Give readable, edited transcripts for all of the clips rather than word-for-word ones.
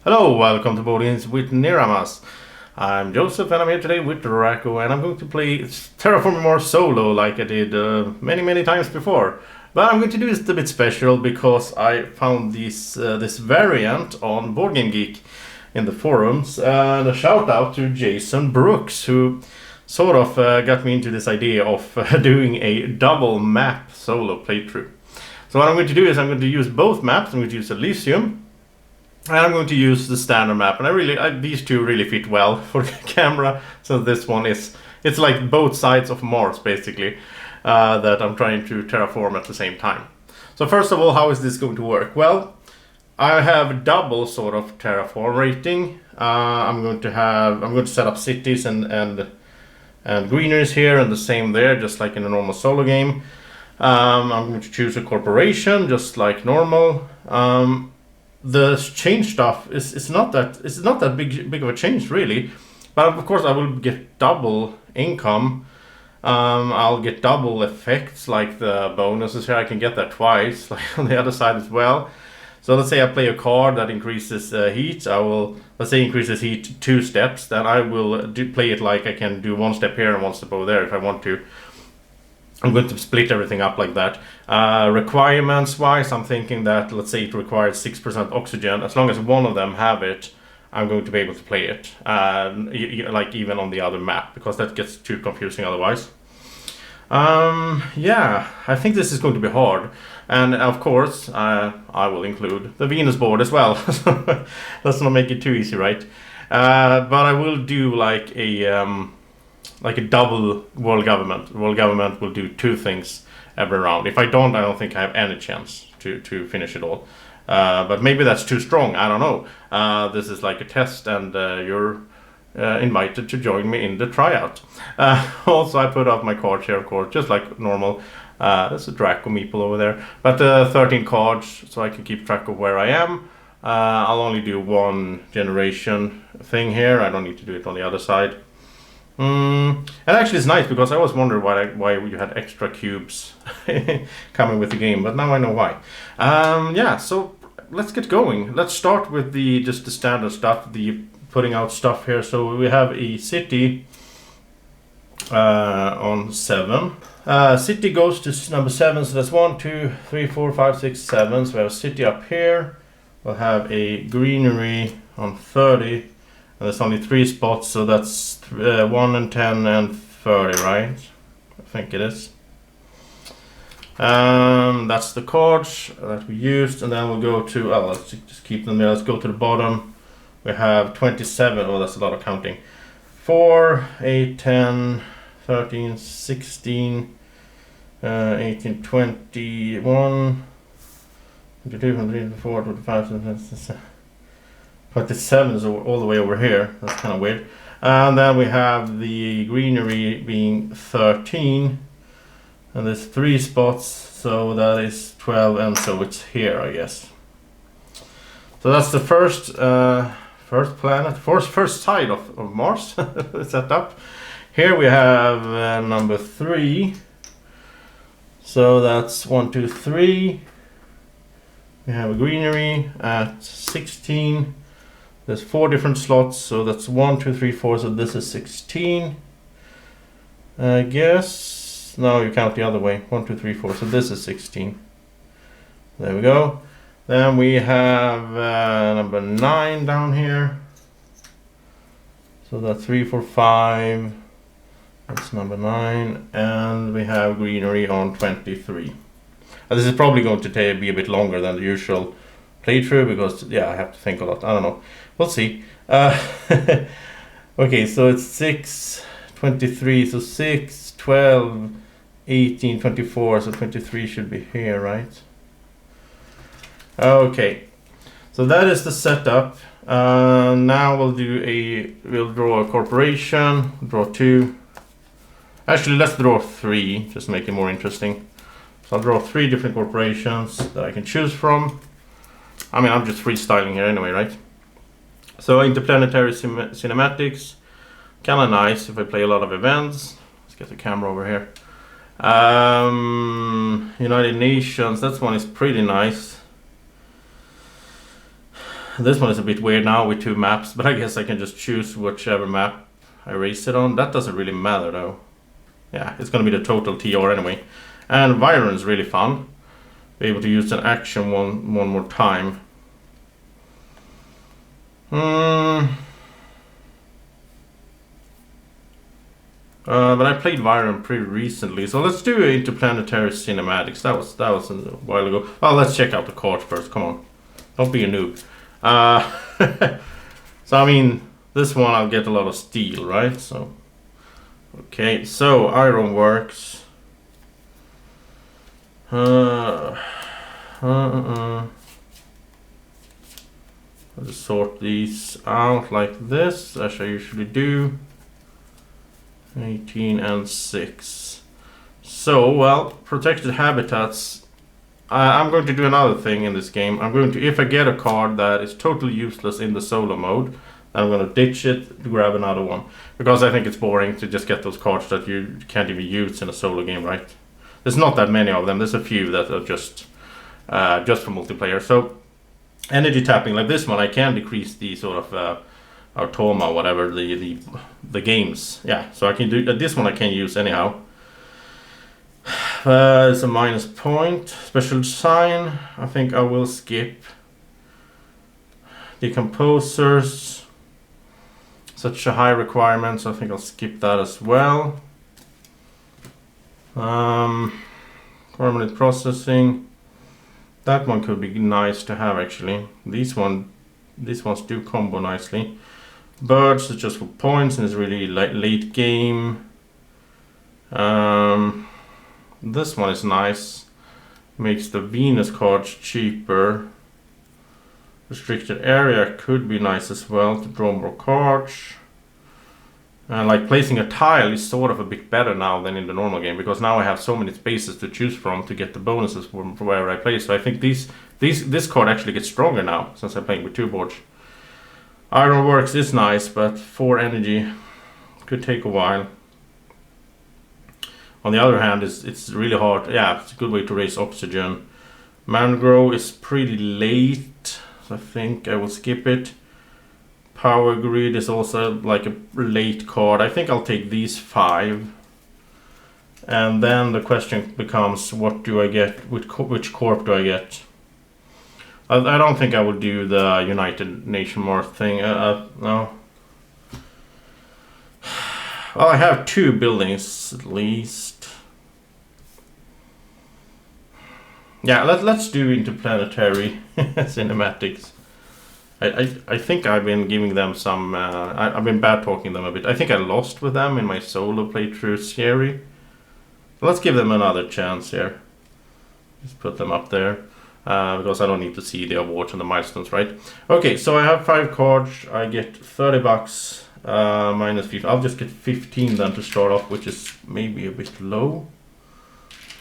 Hello, welcome to Boardings with Niramas. I'm Joseph and I'm here today with Racco and I'm going to play Terraforming Mars solo like I did many times before. But I'm going to do it a bit special because I found this variant on Board Game Geek in the forums, and a shout out to Jason Brooks who sort of got me into this idea of doing a double map solo playthrough. So what I'm going to do is I'm going to use both maps. I'm going to use Elysium and I'm going to use the standard map, and these two really fit well for the camera. So this one it's like both sides of Mars basically, that I'm trying to terraform at the same time. So first of all, how is this going to work? Well, I have double sort of terraform rating. I'm going to set up cities and greeneries here and the same there, just like in a normal solo game. I'm going to choose a corporation just like normal. The change stuff is not that big of a change really, but of course I will get double income. I'll get double effects like the bonuses here. I can get that twice, like on the other side as well. So let's say I play a card that increases heat. Let's say increases heat 2 steps. Then I will play it like I can do 1 step here and 1 step over there if I want to. I'm going to split everything up like that. Requirements wise, I'm thinking that let's say it requires 6% oxygen. As long as one of them have it, I'm going to be able to play it. Like even on the other map, because that gets too confusing otherwise. Yeah, I think this is going to be hard. And of course, I will include the Venus board as well. Let's not make it too easy, right? But I will do like a double world government. World government will do 2 things every round. If I don't think I have any chance to finish it all. But maybe that's too strong. I don't know. This is like a test, and you're invited to join me in the tryout. Also, I put up my cards here, of course, just like normal. There's a Draco meeple over there. But 13 cards, so I can keep track of where I am. I'll only do 1 generation thing here. I don't need to do it on the other side. And actually it's nice because I always wondered why you had extra cubes coming with the game, but now I know why. Yeah, so let's get going. Let's start with just the standard stuff, the putting out stuff here. So we have a city on 7. City goes to number 7, so that's 1, 2, 3, 4, 5, 6, 7. So we have a city up here. We'll have a greenery on 30. And there's only 3 spots, so that's 1 and 10 and 30, right? I think it is. That's the cards that we used, and then we'll go to, let's just keep them there. Let's go to the bottom. We have 27, that's a lot of counting. 4, 8, 10, 13, 16, 18, 21, 22, 23, 24, 25, 26, 27 is all the way over here. That's kind of weird. And then we have the greenery being 13. And there's 3 spots, so that is 12, and so it's here, I guess. So that's the first planet, first side of Mars set up. Here we have number 3. So that's 1, 2, 3. We have a greenery at 16. There's 4 different slots, so that's 1, 2, 3, 4, so this is 16. I guess, no, you count the other way, 1, 2, 3, 4, so this is 16. There we go. Then we have number 9 down here. So that's 3, 4, 5, that's number 9, and we have greenery on 23. And this is probably going to be a bit longer than the usual playthrough because, yeah, I have to think a lot, I don't know. We'll see. Okay, so it's 6, 23, so 6, 12, 18, 24, so 23 should be here, right? Okay, so that is the setup. Now we'll draw a corporation, draw 2. Actually, let's draw 3, just to make it more interesting. So I'll draw 3 different corporations that I can choose from. I mean, I'm just freestyling here anyway, right? So interplanetary cinematics, kind of nice if I play a lot of events. Let's get the camera over here. United Nations, that one is pretty nice. This one is a bit weird now with 2 maps, but I guess I can just choose whichever map I race it on. That doesn't really matter though. Yeah, it's gonna be the total TR anyway. And Viron's really fun. Be able to use an action one more time. But I played Viron pretty recently, so let's do Interplanetary Cinematics. That was a while ago. Well, let's check out the cards first. Come on, don't be a noob. So I mean, this one I'll get a lot of steel, right? So okay, so Ironworks. I'll just sort these out like this, as I usually do. 18 and 6. So, well, protected habitats. I'm going to do another thing in this game. I'm going to, if I get a card that is totally useless in the solo mode, then I'm going to ditch it to grab another one. Because I think it's boring to just get those cards that you can't even use in a solo game, right? There's not that many of them. There's a few that are just for multiplayer. So, energy tapping like this one, I can decrease the sort of Automa, whatever the games. Yeah, so I can do this one. I can use anyhow. It's a minus point. Special sign. I think I will skip. Decomposers. Such a high requirement, so I think I'll skip that as well. Permanent processing. That one could be nice to have actually. These ones do combo nicely. Birds is just for points and it's really late game. This one is nice. Makes the Venus cards cheaper. Restricted area could be nice as well to draw more cards. Like placing a tile is sort of a bit better now than in the normal game, because now I have so many spaces to choose from to get the bonuses from wherever I play. So I think this card actually gets stronger now since I'm playing with 2 boards. Ironworks is nice, but 4 energy could take a while. On the other hand, it's really hard. Yeah, it's a good way to raise oxygen. Mangrove is pretty late, so I think I will skip it. Power Grid is also like a late card. I think I'll take these 5. And then the question becomes, what do I get? Which corp do I get? I don't think I would do the United Nation Mars thing. No. Well, I have 2 buildings at least. Yeah, let's do Interplanetary Cinematics. I think I've been giving them some. I've been bad talking them a bit. I think I lost with them in my solo playthrough. Scary. Let's give them another chance here. Just put them up there. Because I don't need to see the awards and the milestones, right? Okay, so I have 5 cards. I get $30 minus 50. I'll just get 15 then to start off, which is maybe a bit low.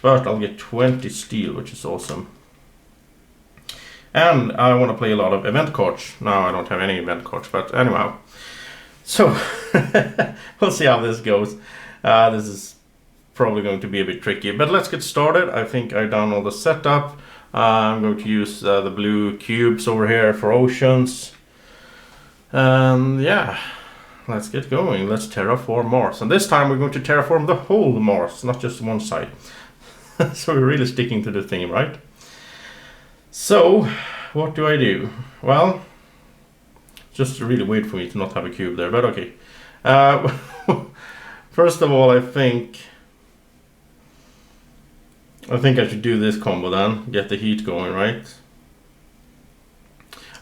But I'll get 20 steel, which is awesome. And I want to play a lot of event cards. Now I don't have any event cards, but anyhow. So, we'll see how this goes. This is probably going to be a bit tricky, but let's get started. I think I've done all the setup. I'm going to use the blue cubes over here for oceans. And yeah, let's get going. Let's terraform Mars. And this time we're going to terraform the whole Mars, not just one side. So we're really sticking to the theme, right? So, what do I do? Well, just really weird for me to not have a cube there, but okay. First of all, I think I should do this combo then, get the heat going, right?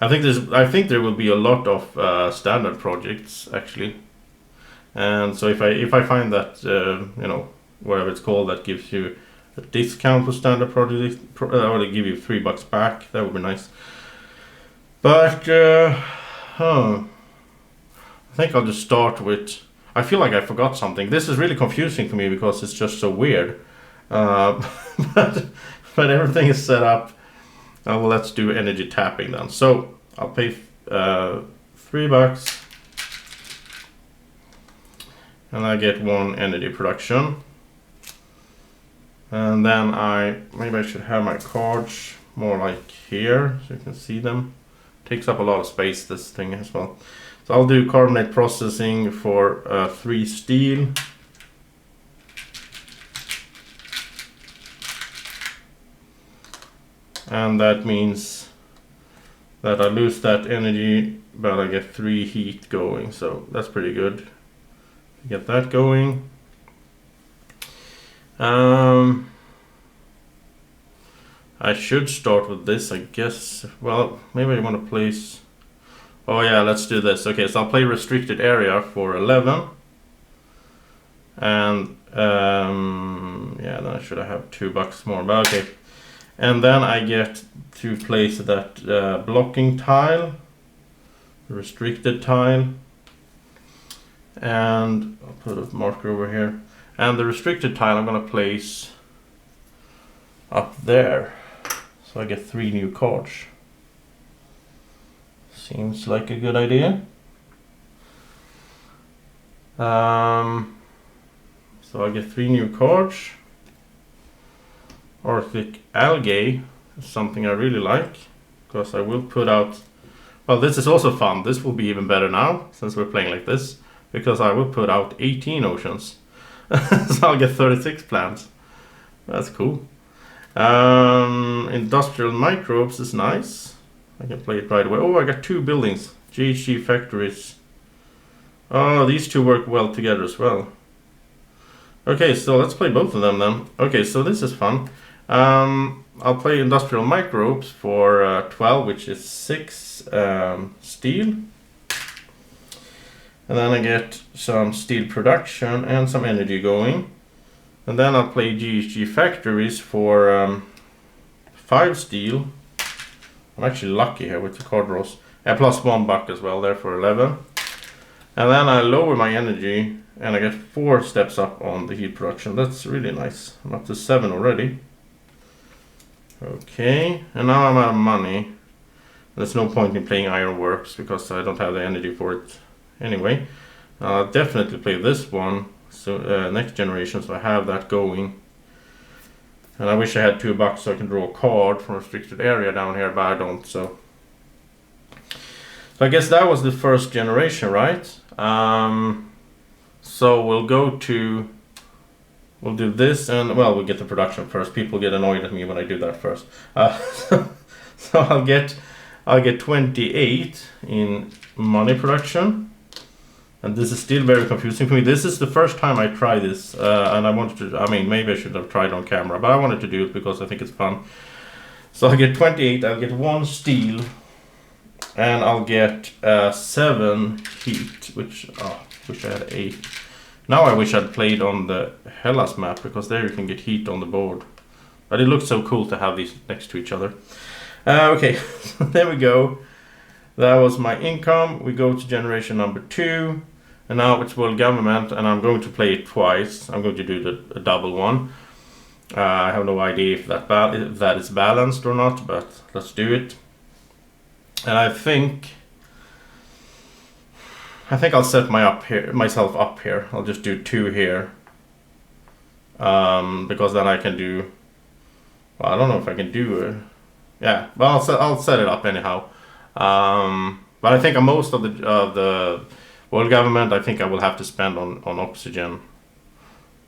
I think there will be a lot of standard projects actually, and so if I find that you know, whatever it's called, that gives you a discount for standard projects, or they give you $3 back, that would be nice. But I think I'll just start with. I feel like I forgot something. This is really confusing for me because it's just so weird. But everything is set up. Well, let's do energy tapping then. So I'll pay $3, and I get 1 energy production. And then maybe I should have my cards more like here so you can see them. Takes up a lot of space, this thing as well. So I'll do carbonate processing for 3 steel. And that means that I lose that energy, but I get 3 heat going. So that's pretty good. Get that going. I should start with this, I guess. Well, maybe I want to place... Oh yeah, let's do this. Okay, so I'll play restricted area for 11. And yeah, then I should have $2 more, but okay. And then I get to place that blocking tile, restricted tile. And I'll put a marker over here. And the restricted tile I'm going to place up there. So I get 3 new cards. Seems like a good idea. So I get 3 new cards. Arctic algae is something I really like, because I will put out... Well, this is also fun. This will be even better now, since we're playing like this, because I will put out 18 oceans. So I'll get 36 plants. That's cool. Industrial microbes is nice. I can play it right away. Oh, I got 2 buildings. GHG factories. Oh, these 2 work well together as well. Okay, so let's play both of them then. Okay, so this is fun. I'll play industrial microbes for 12, which is 6 steel. And then I get some steel production and some energy going. And then I'll play GHG factories for 5 steel. I'm actually lucky here with the card draws. And plus $1 as well there for 11. And then I lower my energy and I get 4 steps up on the heat production. That's really nice. I'm up to 7 already. Okay, and now I'm out of money. There's no point in playing ironworks because I don't have the energy for it anyway. I'll definitely play this one, so next generation, so I have that going. And I wish I had $2 so I can draw a card from a restricted area down here, but I don't, so I guess that was the first generation, right? So we'll do this, and well, we'll get the production first. People get annoyed at me when I do that first. So I'll get 28 in money production. And this is still very confusing for me. This is the first time I try this, and I wanted to, I mean, maybe I should have tried on camera, but I wanted to do it because I think it's fun. So I'll get 28, I'll get 1 steel, and I'll get 7 heat, which, wish I had 8. Now I wish I'd played on the Hellas map, because there you can get heat on the board. But it looks so cool to have these next to each other. Okay, so there we go. That was my income. We go to generation number 2. And now it's world government, and I'm going to play it twice. I'm going to do the double one. I have no idea if that is balanced or not, but let's do it. And I think I'll set myself up here. I'll just do 2 here, because then I can do. Well, I don't know if I can do it. Yeah, well, I'll set it up anyhow. But I think most of the world government, I think I will have to spend on oxygen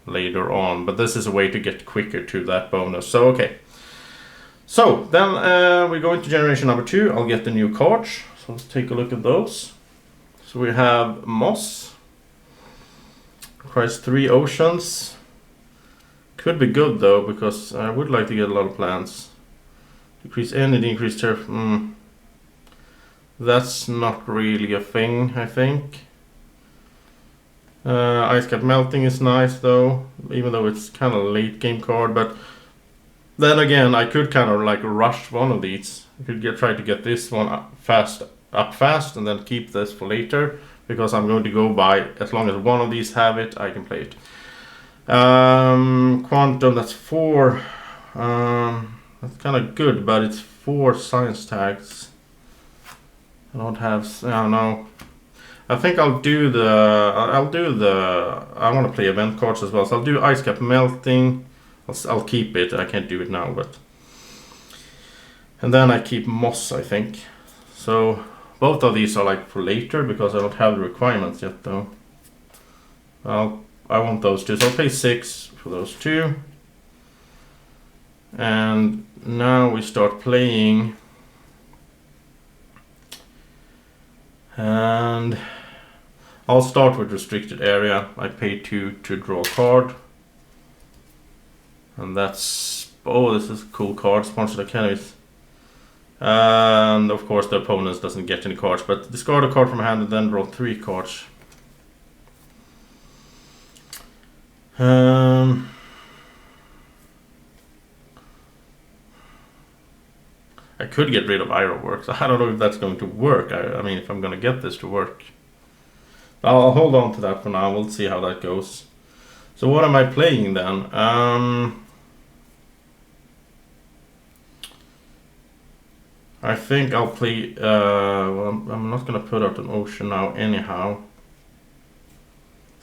later on. But this is a way to get quicker to that bonus. So okay. So then we go into generation number 2. I'll get the new cards. So let's take a look at those. So we have moss. Requires 3 oceans. Could be good though, because I would like to get a lot of plants. Decrease energy, increase turf. That's not really a thing, I think. Ice cap melting is nice though, even though it's kind of a late game card. But then again, I could kind of like rush one of these. I could try to get this one up fast, and then keep this for later, because I'm going to go by, as long as one of these have it, I can play it. Quantum, that's 4. That's kind of good, but it's 4 science tags. I don't have, I don't know. I think I want to play event cards as well, so I'll do ice cap melting. I'll keep it, I can't do it now, but. And then I keep moss, I think. So both of these are like for later because I don't have the requirements yet though. I want those two, so I'll pay 6 for those two. And now we start playing. And I'll start with restricted area. I pay 2 to draw a card. And that's, oh, this is a cool card, Sponsored Academies. And of course the opponent doesn't get any cards, but discard a card from hand and then draw 3 cards. I could get rid of Ironworks. I don't know if that's going to work. I mean, if I'm going to get this to work. I'll hold on to that for now. We'll see how that goes. So what am I playing then? I think I'll play... well, I'm not going to put out an ocean now anyhow.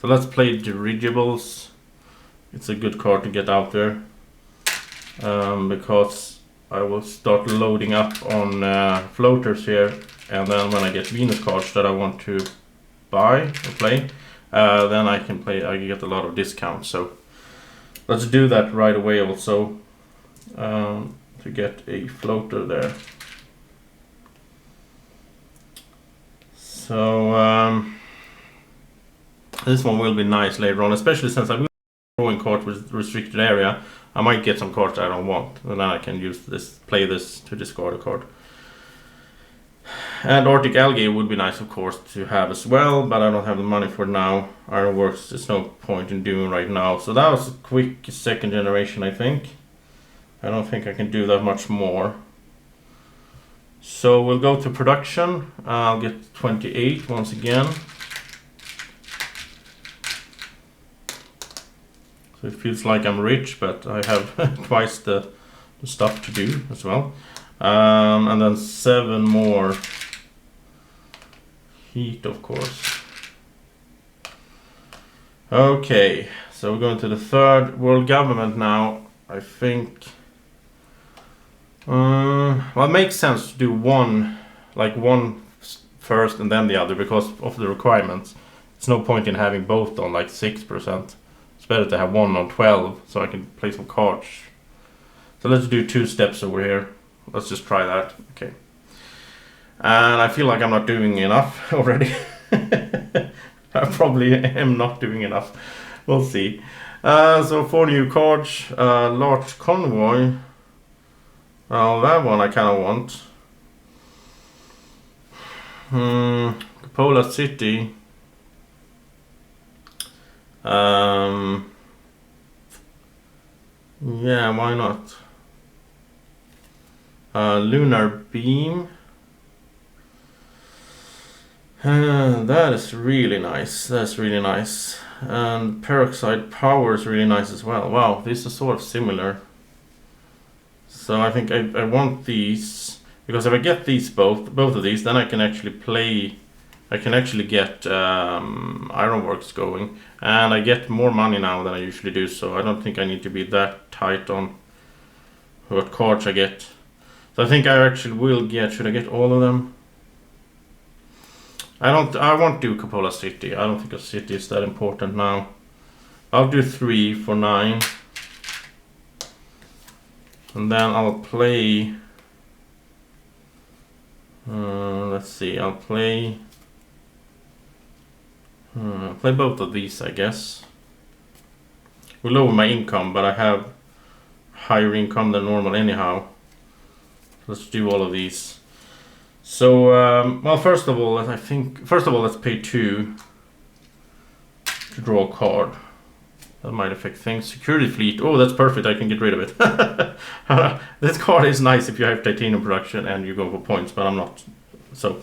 So let's play Dirigibles. It's a good card to get out there. Because I will start loading up on floaters here. And then when I get Venus cards that I want to buy or play, then I can get a lot of discounts. So let's do that right away also. To get a floater there. So this one will be nice later on, especially since I'm drawing cards with restricted area. I might get some cards I don't want, and then I can use this, play this to discard a card. And Arctic Algae would be nice, of course, to have as well, but I don't have the money for it now. Ironworks, there's no point in doing right now. So that was a quick second generation, I think. I don't think I can do that much more. So we'll go to production. I'll get 28 once again. So it feels like I'm rich, but I have twice the stuff to do as well. And then 7 more heat, of course. Okay, so we're going to the third world government now. I think... well, it makes sense to do one first and then the other because of the requirements. It's no point in having both on like 6%. It's better to have one on 12 so I can play some cards. So let's do 2 steps over here. Let's just try that. Okay. And I feel like I'm not doing enough already. I probably am not doing enough. We'll see. So 4 new cards. Large Convoy. Well, that one I kind of want. Cupola City. Yeah, why not? Lunar Beam. That is really nice. That's really nice. And Peroxide Power is really nice as well. Wow, these are sort of similar. So I think I want these, because if I get these both of these, then I can actually play, I can actually get Ironworks going, and I get more money now than I usually do, so I don't think I need to be that tight on what cards I get. So I think I actually will get, should I get all of them? I won't do Cupola City. I don't think a city is that important now. I'll do 3 for 9. And then I'll play, let's see, I'll play both of these, I guess. Will lower my income, but I have higher income than normal anyhow. Let's do all of these. So, well, first of all, let's pay 2 to draw a card. That might affect things. Security Fleet. Oh, that's perfect. I can get rid of it. This card is nice if you have titanium production and you go for points, but I'm not. So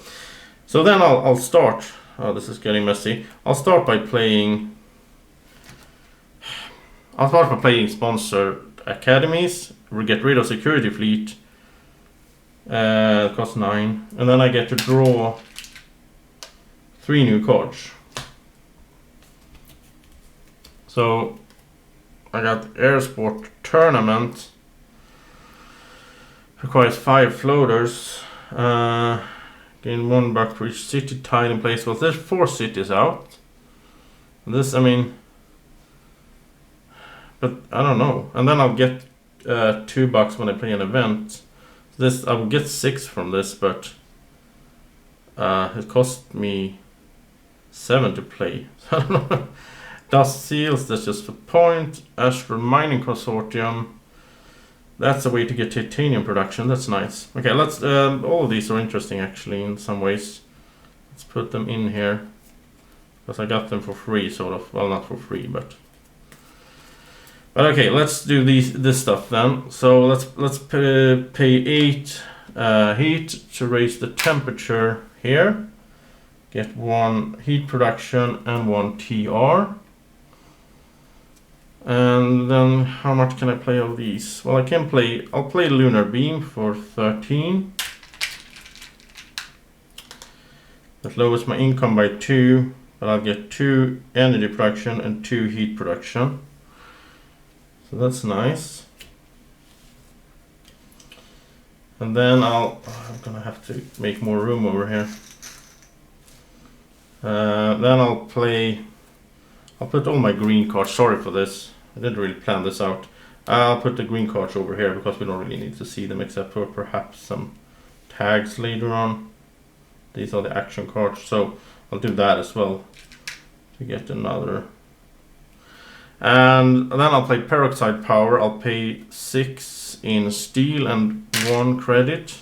then I'll start. Oh, this is getting messy. I'll start by playing Sponsored Academies. We'll get rid of Security Fleet. It costs 9. And then I get to draw 3 new cards. So I got Air Sport Tournament. Requires 5 floaters. Gain 1 buck for each city tile in place. Well, there's 4 cities out. This, I mean, but I don't know. And then I'll get 2 bucks when I play an event. This, I will get 6 from this, but it cost me 7 to play. I don't know. Dust seals, that's just a point. Astral Mining Consortium. That's a way to get titanium production. That's nice. Okay, let's. All of these are interesting actually in some ways. Let's put them in here because I got them for free, sort of. Well, not for free, but okay. Let's do this stuff then. So let's pay 8 heat to raise the temperature here. Get 1 heat production and 1 TR. And then how much can I play of these? Well, I'll play Lunar Beam for 13. That lowers my income by 2, but I'll get 2 energy production and 2 heat production. So that's nice. And then I'm gonna have to make more room over here. Then I'll put all my green cards. Sorry for this. I didn't really plan this out. I'll put the green cards over here because we don't really need to see them except for perhaps some tags later on. These are the action cards, so I'll do that as well to get another. And then I'll play Peroxide Power. I'll pay 6 in steel and 1 credit.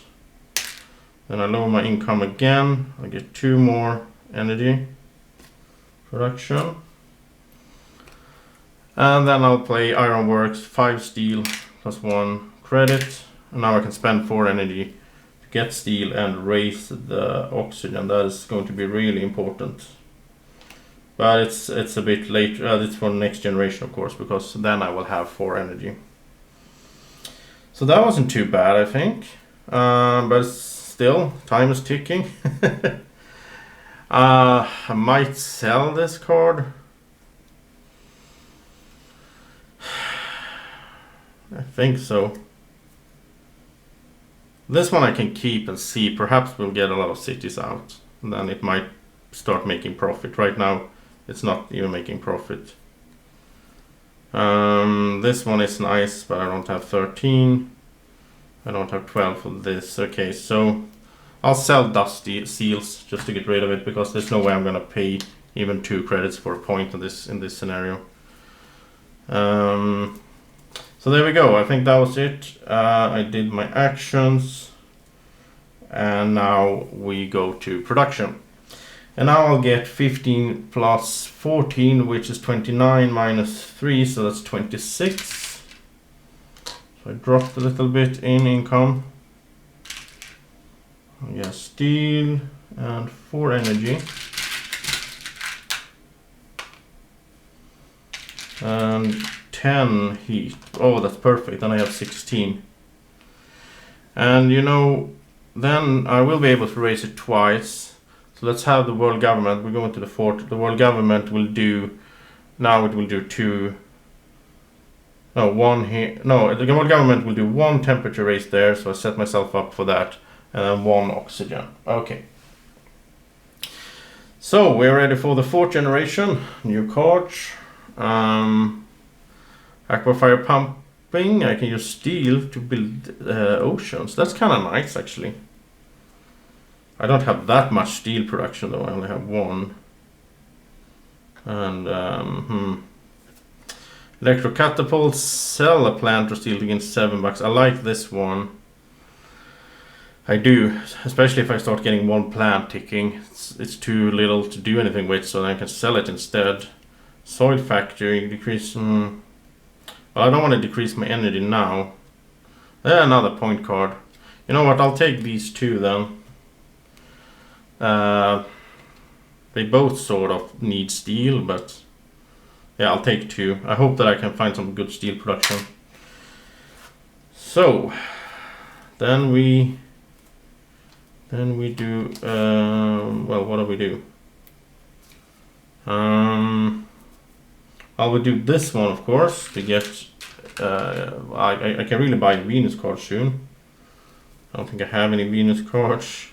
Then I lower my income again. I get 2 more energy production. And then I'll play Ironworks, 5 steel plus 1 credit. And now I can spend 4 energy to get steel and raise the oxygen. That is going to be really important. But it's a bit later. It's for next generation, of course, because then I will have 4 energy. So that wasn't too bad, I think. But still, time is ticking. I might sell this card. I think so. This one I can keep and see. Perhaps we'll get a lot of cities out. And then it might start making profit. Right now, it's not even making profit. This one is nice, but I don't have 13. I don't have 12 for this. Okay, so I'll sell Dusty Seals just to get rid of it because there's no way I'm gonna pay even 2 credits for a point in this scenario. So there we go. I think that was it. I did my actions, and now we go to production. And now I'll get 15 plus 14, which is 29 minus 3, so that's 26. So I dropped a little bit in income. Yeah, steel and 4 energy. And 10 heat. Oh, that's perfect. Then I have 16. And you know, then I will be able to raise it twice. So let's have the world government. We're going to the fort. The world government will do. Now it will do 2. No, 1 here. No, the world government will do 1 temperature raise there. So I set myself up for that. And then 1 oxygen. Okay. So we're ready for the 4th generation. New cards. Aquafire pumping. I can use steel to build oceans. That's kind of nice, actually. I don't have that much steel production, though. I only have 1. And electrocatapults. Sell a plant or steel to gain 7 bucks. I like this one. I do, especially if I start getting 1 plant ticking. It's too little to do anything with, so I can sell it instead. Soil factory, decrease. Well, I don't want to decrease my energy now. Another point card. You know what? I'll take these 2 then. They both sort of need steel, but yeah, I'll take 2. I hope that I can find some good steel production. So then we do. Well, what do we do? I will do this one, of course, to get. I can really buy Venus cards soon. I don't think I have any Venus cards.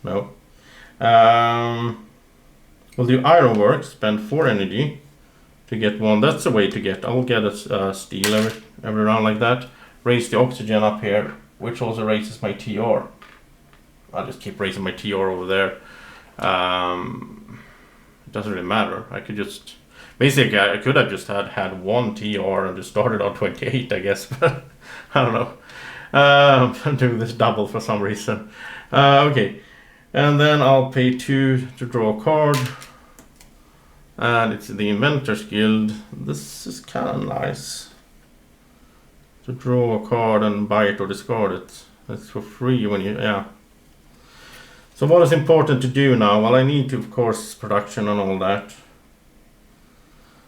No. We'll do ironwork, spend 4 energy to get 1. That's the way to get. I'll get a steel every round like that. Raise the oxygen up here, which also raises my TR. I'll just keep raising my TR over there. It doesn't really matter. I could just... Basically, I could have just had 1 TR and just started on 28, I guess. But I don't know. I'm doing this double for some reason. Okay. And then I'll pay 2 to draw a card. And it's the Inventors Guild. This is kind of nice. To draw a card and buy it or discard it. It's for free when you... Yeah. So what is important to do now? Well, I need to, of course, production and all that.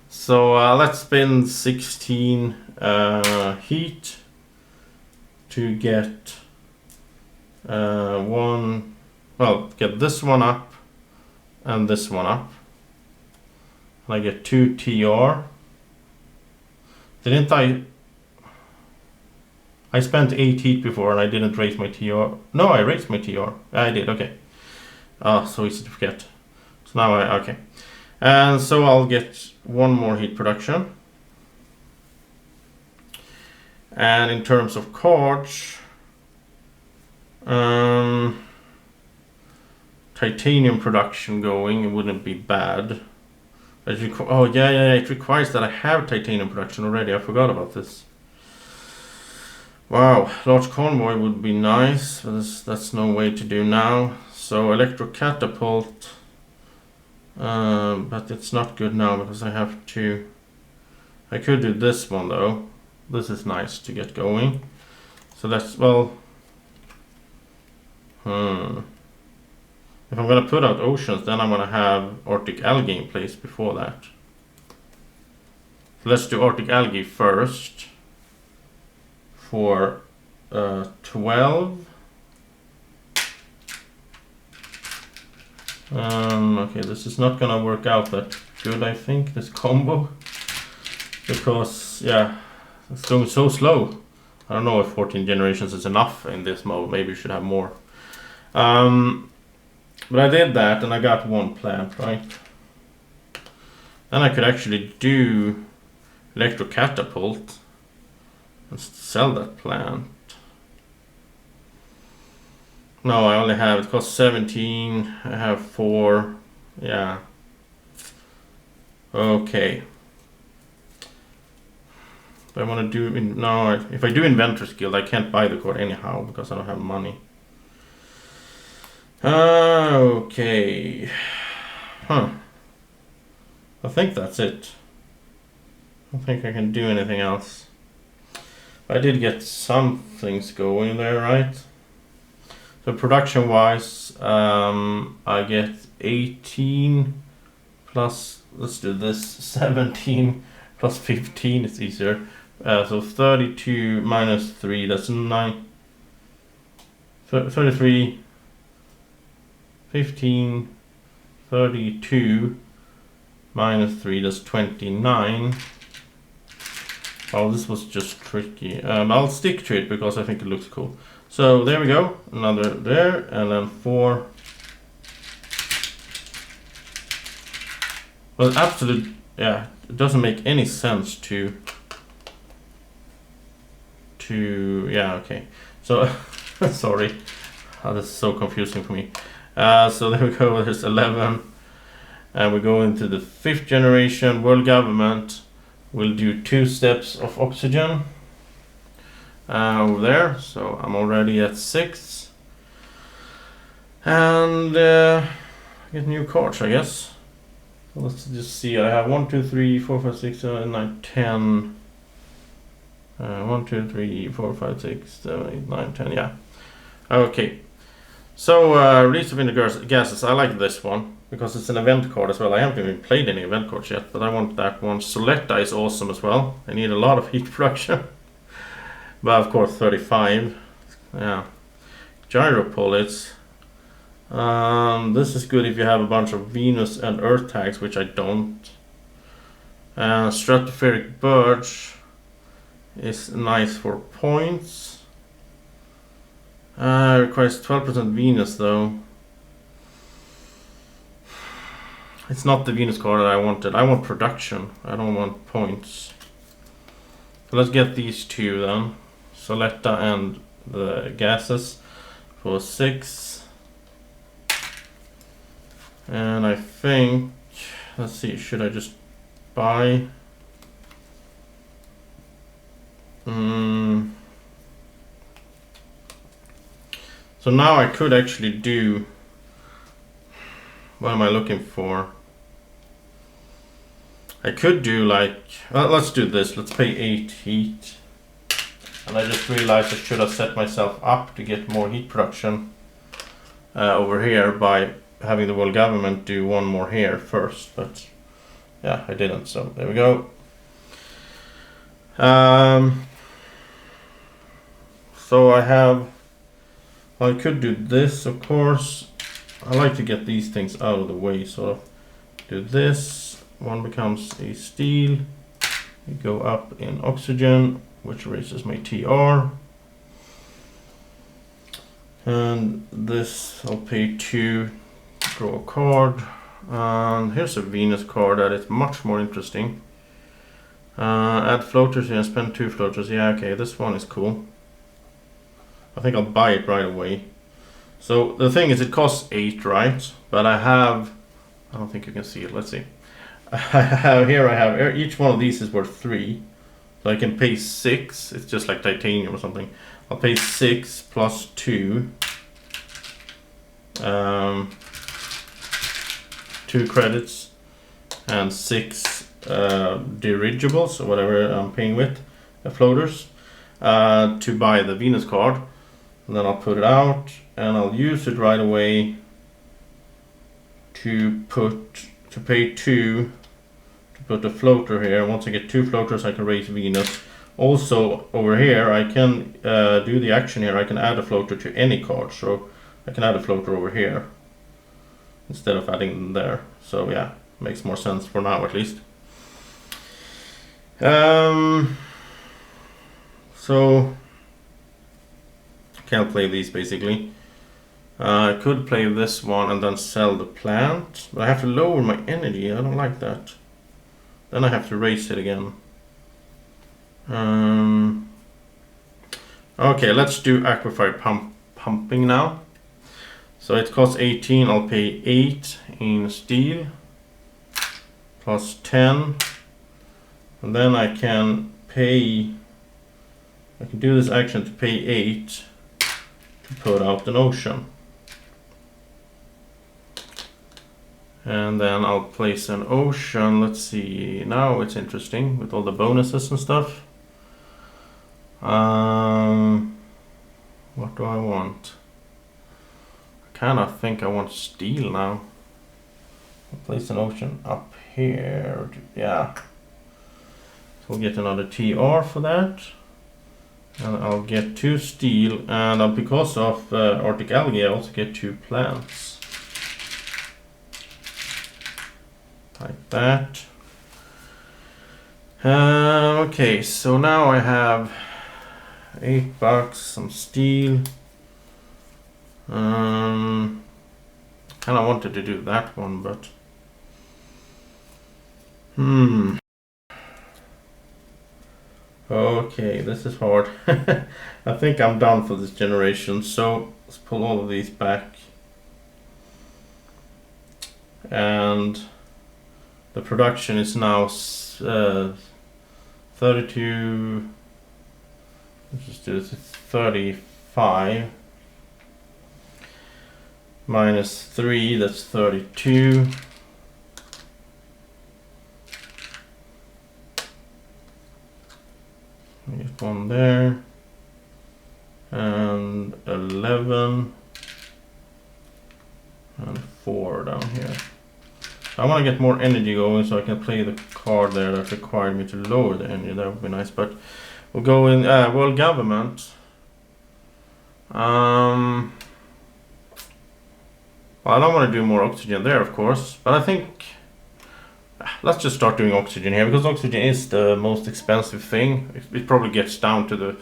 So let's spend 16 heat to get 1... Well, get this one up and this one up. And I get 2 TR. Didn't I... I spent 8 heat before and I didn't raise my TR. No, I raised my TR. I did, okay. So easy to forget. So now okay. And so I'll get 1 more heat production. And in terms of cards, titanium production going, it wouldn't be bad. Oh yeah, it requires that I have titanium production already. I forgot about this. Wow, large convoy would be nice, but that's no way to do now. So electro catapult, but it's not good now because I have to... I could do this one though. This is nice to get going. So that's, well... If I'm gonna put out oceans, then I'm gonna have Arctic algae in place before that. So let's do Arctic algae first. For 12. Okay, this is not gonna work out that good, I think, this combo. Because, yeah, it's going so slow. I don't know if 14 generations is enough in this mode. Maybe you should have more. But I did that and I got 1 plant, right? Then I could actually do electro catapult. Let's sell that plant. No, I only have, it costs 17. I have 4. Yeah. Okay. But I want to do, no, if I do Inventors Guild, I can't buy the card anyhow because I don't have money. Okay. Huh. I think that's it. I don't think I can do anything else. I did get some things going there, right? So production wise, I get 18 plus, let's do this, 17 plus 15, it's easier. So 32 minus 3, that's 9. 33, 15, 32 minus 3, that's 29. Oh, this was just tricky. I'll stick to it because I think it looks cool. So there we go. Another there, and then 4. Well, absolute, yeah, it doesn't make any sense to yeah, okay. So, sorry. Oh, this is so confusing for me. So there we go, there's 11. And we go into the 5th generation world government. We'll do 2 steps of oxygen over there, so I'm already at 6. And get new cards, I guess. So let's just see, I have 1, 2, 3, 4, 5, 6, 7, 8, 9, 10. 1, 2, 3, 4, 5, 6, 7, 8, 9, 10, yeah. Okay. So, release of inner gases, I like this one. Because it's an event card as well. I haven't even played any event cards yet, but I want that one. Soletta is awesome as well. I need a lot of heat production. But of course 35. Yeah. Gyropolits. This is good if you have a bunch of Venus and Earth tags, which I don't. Stratospheric Birch is nice for points. Requires 12% Venus though. It's not the Venus card that I wanted. I want production. I don't want points. So let's get these two then. Soletta and the gases for 6. And I think, let's see, should I just buy? So now I could actually do, what am I looking for? I could do like, let's do this, let's pay 8 heat. And I just realized I should have set myself up to get more heat production over here by having the world government do one more here first, but yeah, I didn't, so there we go. So I could do this, of course. I like to get these things out of the way, so do this. One becomes a steel. You go up in oxygen, which raises my TR. And this I'll pay 2, draw a card. And here's a Venus card that is much more interesting. Add floaters, yeah, spend 2 floaters. Yeah, okay, this one is cool. I think I'll buy it right away. So the thing is, it costs 8, right? But I don't think you can see it, let's see. Each one of these is worth 3. So I can pay 6, it's just like titanium or something. I'll pay 6 plus 2. 2 credits and 6 dirigibles, or whatever I'm paying with, floaters, to buy the Venus card. And then I'll put it out, and I'll use it right away to pay 2 to put a floater here. Once I get 2 floaters, I can raise Venus. Also over here, I can do the action here. I can add a floater to any card, so I can add a floater over here instead of adding them there. So yeah, makes more sense for now at least. So can't play these basically. I could play this one and then sell the plant, but I have to lower my energy. I don't like that. Then I have to raise it again. Okay, let's do aquifer pumping now. So it costs 18. I'll pay 8 in steel plus 10, and then I can do this action to pay 8 to put out an ocean. And then I'll place an ocean. Let's see, now it's interesting with all the bonuses and stuff. What do I want? I kind of think I want steel now. I'll place an ocean up here. Yeah. So we'll get another TR for that. And I'll get 2 steel, and because of Arctic algae, I also get 2 plants. Like that. Okay, so now I have $8, some steel. Kind of wanted to do that one, but okay, this is hard. I think I'm done for this generation, so let's pull all of these back. And the production is now 32. Let's just do this. It's 35 minus 3, that's 32. Get one there, and 11, and 4 down here. I want to get more energy going so I can play the card there that required me to lower the energy. That would be nice, but we'll go in world government. Well, I don't want to do more oxygen there, of course, but I think let's just start doing oxygen here, because oxygen is the most expensive thing. It probably gets down to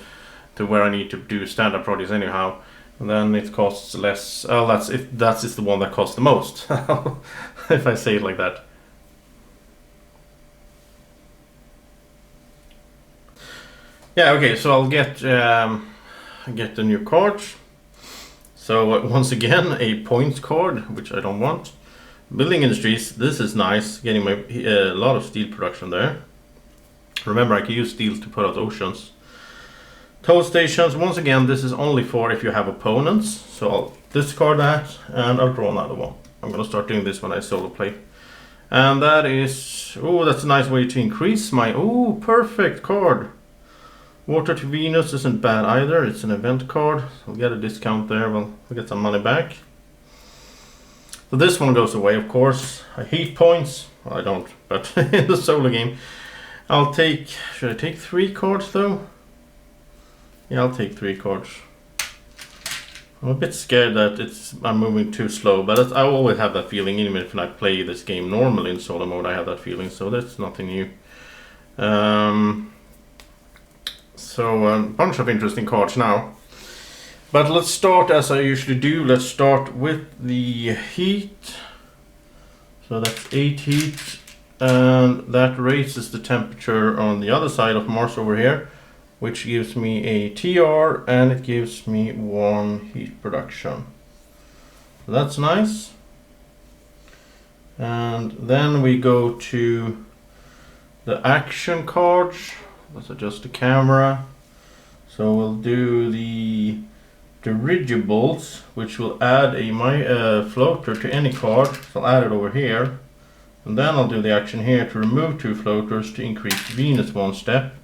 where I need to do standard projects anyhow. And then it costs less. Oh, that is the one that costs the most. If I say it like that. Yeah, okay, so I'll get the new cards. So once again, a points card, which I don't want. Building industries, this is nice, getting my a lot of steel production there. Remember, I can use steel to put out oceans. Toll stations, once again, this is only for if you have opponents. So I'll discard that, and I'll draw another one. I'm gonna start doing this when I solo play. And that is, oh, that's a nice way to increase my, oh, perfect card. Water to Venus isn't bad either, it's an event card. I'll get a discount there, we'll get some money back. So this one goes away, of course. I hate points, well, I don't, but in the solo game. I'll take, should I take 3 cards though? Yeah, I'll take 3 cards. I'm a bit scared that I'm moving too slow, but I always have that feeling, even if I play this game normally in solo mode, I have that feeling, so that's nothing new. So a bunch of interesting cards now. But let's start as I usually do. Let's start with the heat. So that's 8 heat, and that raises the temperature on the other side of Mars over here, which gives me a TR, and it gives me 1 heat production. So that's nice. And then we go to the action cards. Let's adjust the camera. So we'll do the dirigibles, which will add a floater to any card. So I'll add it over here. And then I'll do the action here to remove 2 floaters to increase Venus 1 step.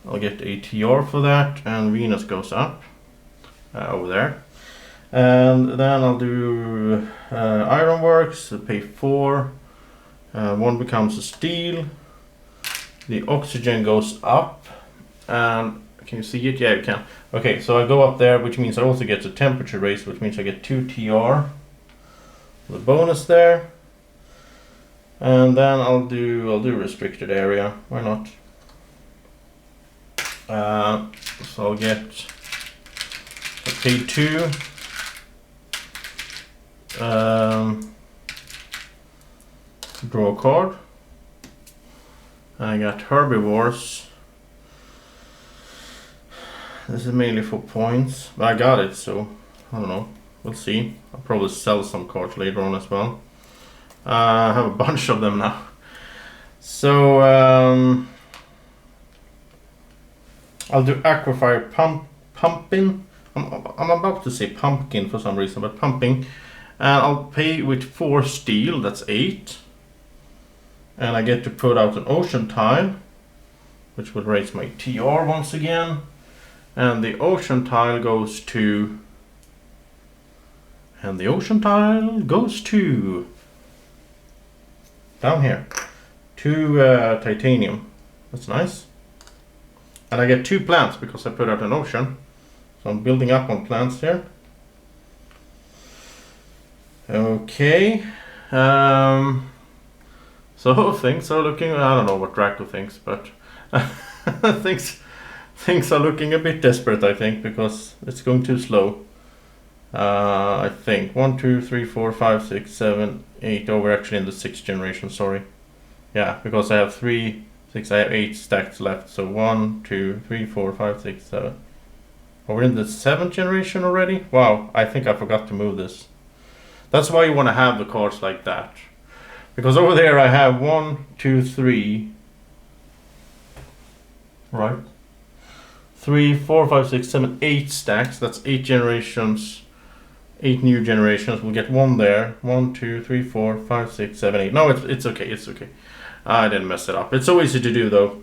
I'll get a TR for that, and Venus goes up over there. And then I'll do ironworks, pay 4. 1 becomes a steel. The oxygen goes up, and can you see it? Yeah, you can. Okay, so I go up there, which means I also get a temperature raise, which means I get 2 TR. The bonus there. And then I'll do restricted area. Why not? So I'll get a pay 2. Draw a card. I got herbivores. This is mainly for points, but I got it, so I don't know. We'll see. I'll probably sell some cards later on as well. I have a bunch of them now. So I'll do aquifer pumping. I'm about to say pumpkin for some reason, but pumping. And I'll pay with 4 steel, that's 8. And I get to put out an ocean tile, which will raise my TR once again. And the ocean tile goes to... And the ocean tile goes to... Down here. To titanium. That's nice. And I get 2 plants because I put out an ocean. So I'm building up on plants here. Okay. So things are looking, I don't know what Draco thinks, but things are looking a bit desperate, I think, because it's going too slow. I think 1, 2, 3, 4, 5, 6, 7, 8. Oh, we're actually in the 6th generation, sorry. Yeah, because I have 3, 6, I have 8 stacks left. So 1, 2, 3, 4, 5, 6, 7. Oh, we're in the 7th generation already? Wow, I think I forgot to move this. That's why you want to have the cards like that. Because over there I have 1, 2, 3. Right? 3, 4, 5, 6, 7, 8 stacks. That's 8 generations. 8 new generations. We'll get 1 there. 1, 2, 3, 4, 5, 6, 7, 8. No, it's okay. It's okay. I didn't mess it up. It's so easy to do though.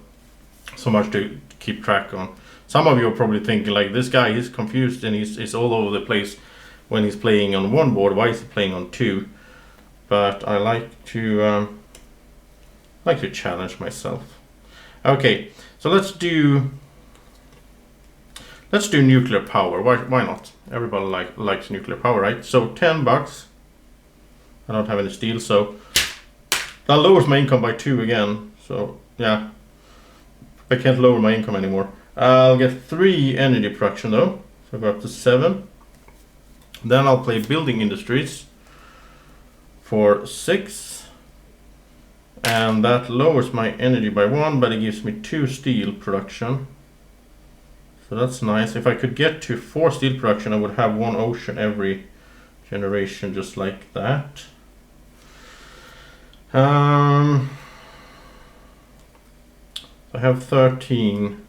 So much to keep track on. Some of you are probably thinking like, this guy is confused and he's all over the place when he's playing on 1 board. Why is he playing on 2? But I like to challenge myself. Okay, so let's do nuclear power. Why not? Everybody likes nuclear power, right? So $10. I don't have any steel, so that lowers my income by 2 again. So yeah, I can't lower my income anymore. I'll get 3 energy production though, so I go up to 7. Then I'll play building industries for 6. And that lowers my energy by 1, but it gives me 2 steel production. So that's nice. If I could get to 4 steel production, I would have 1 ocean every generation, just like that. I have 13.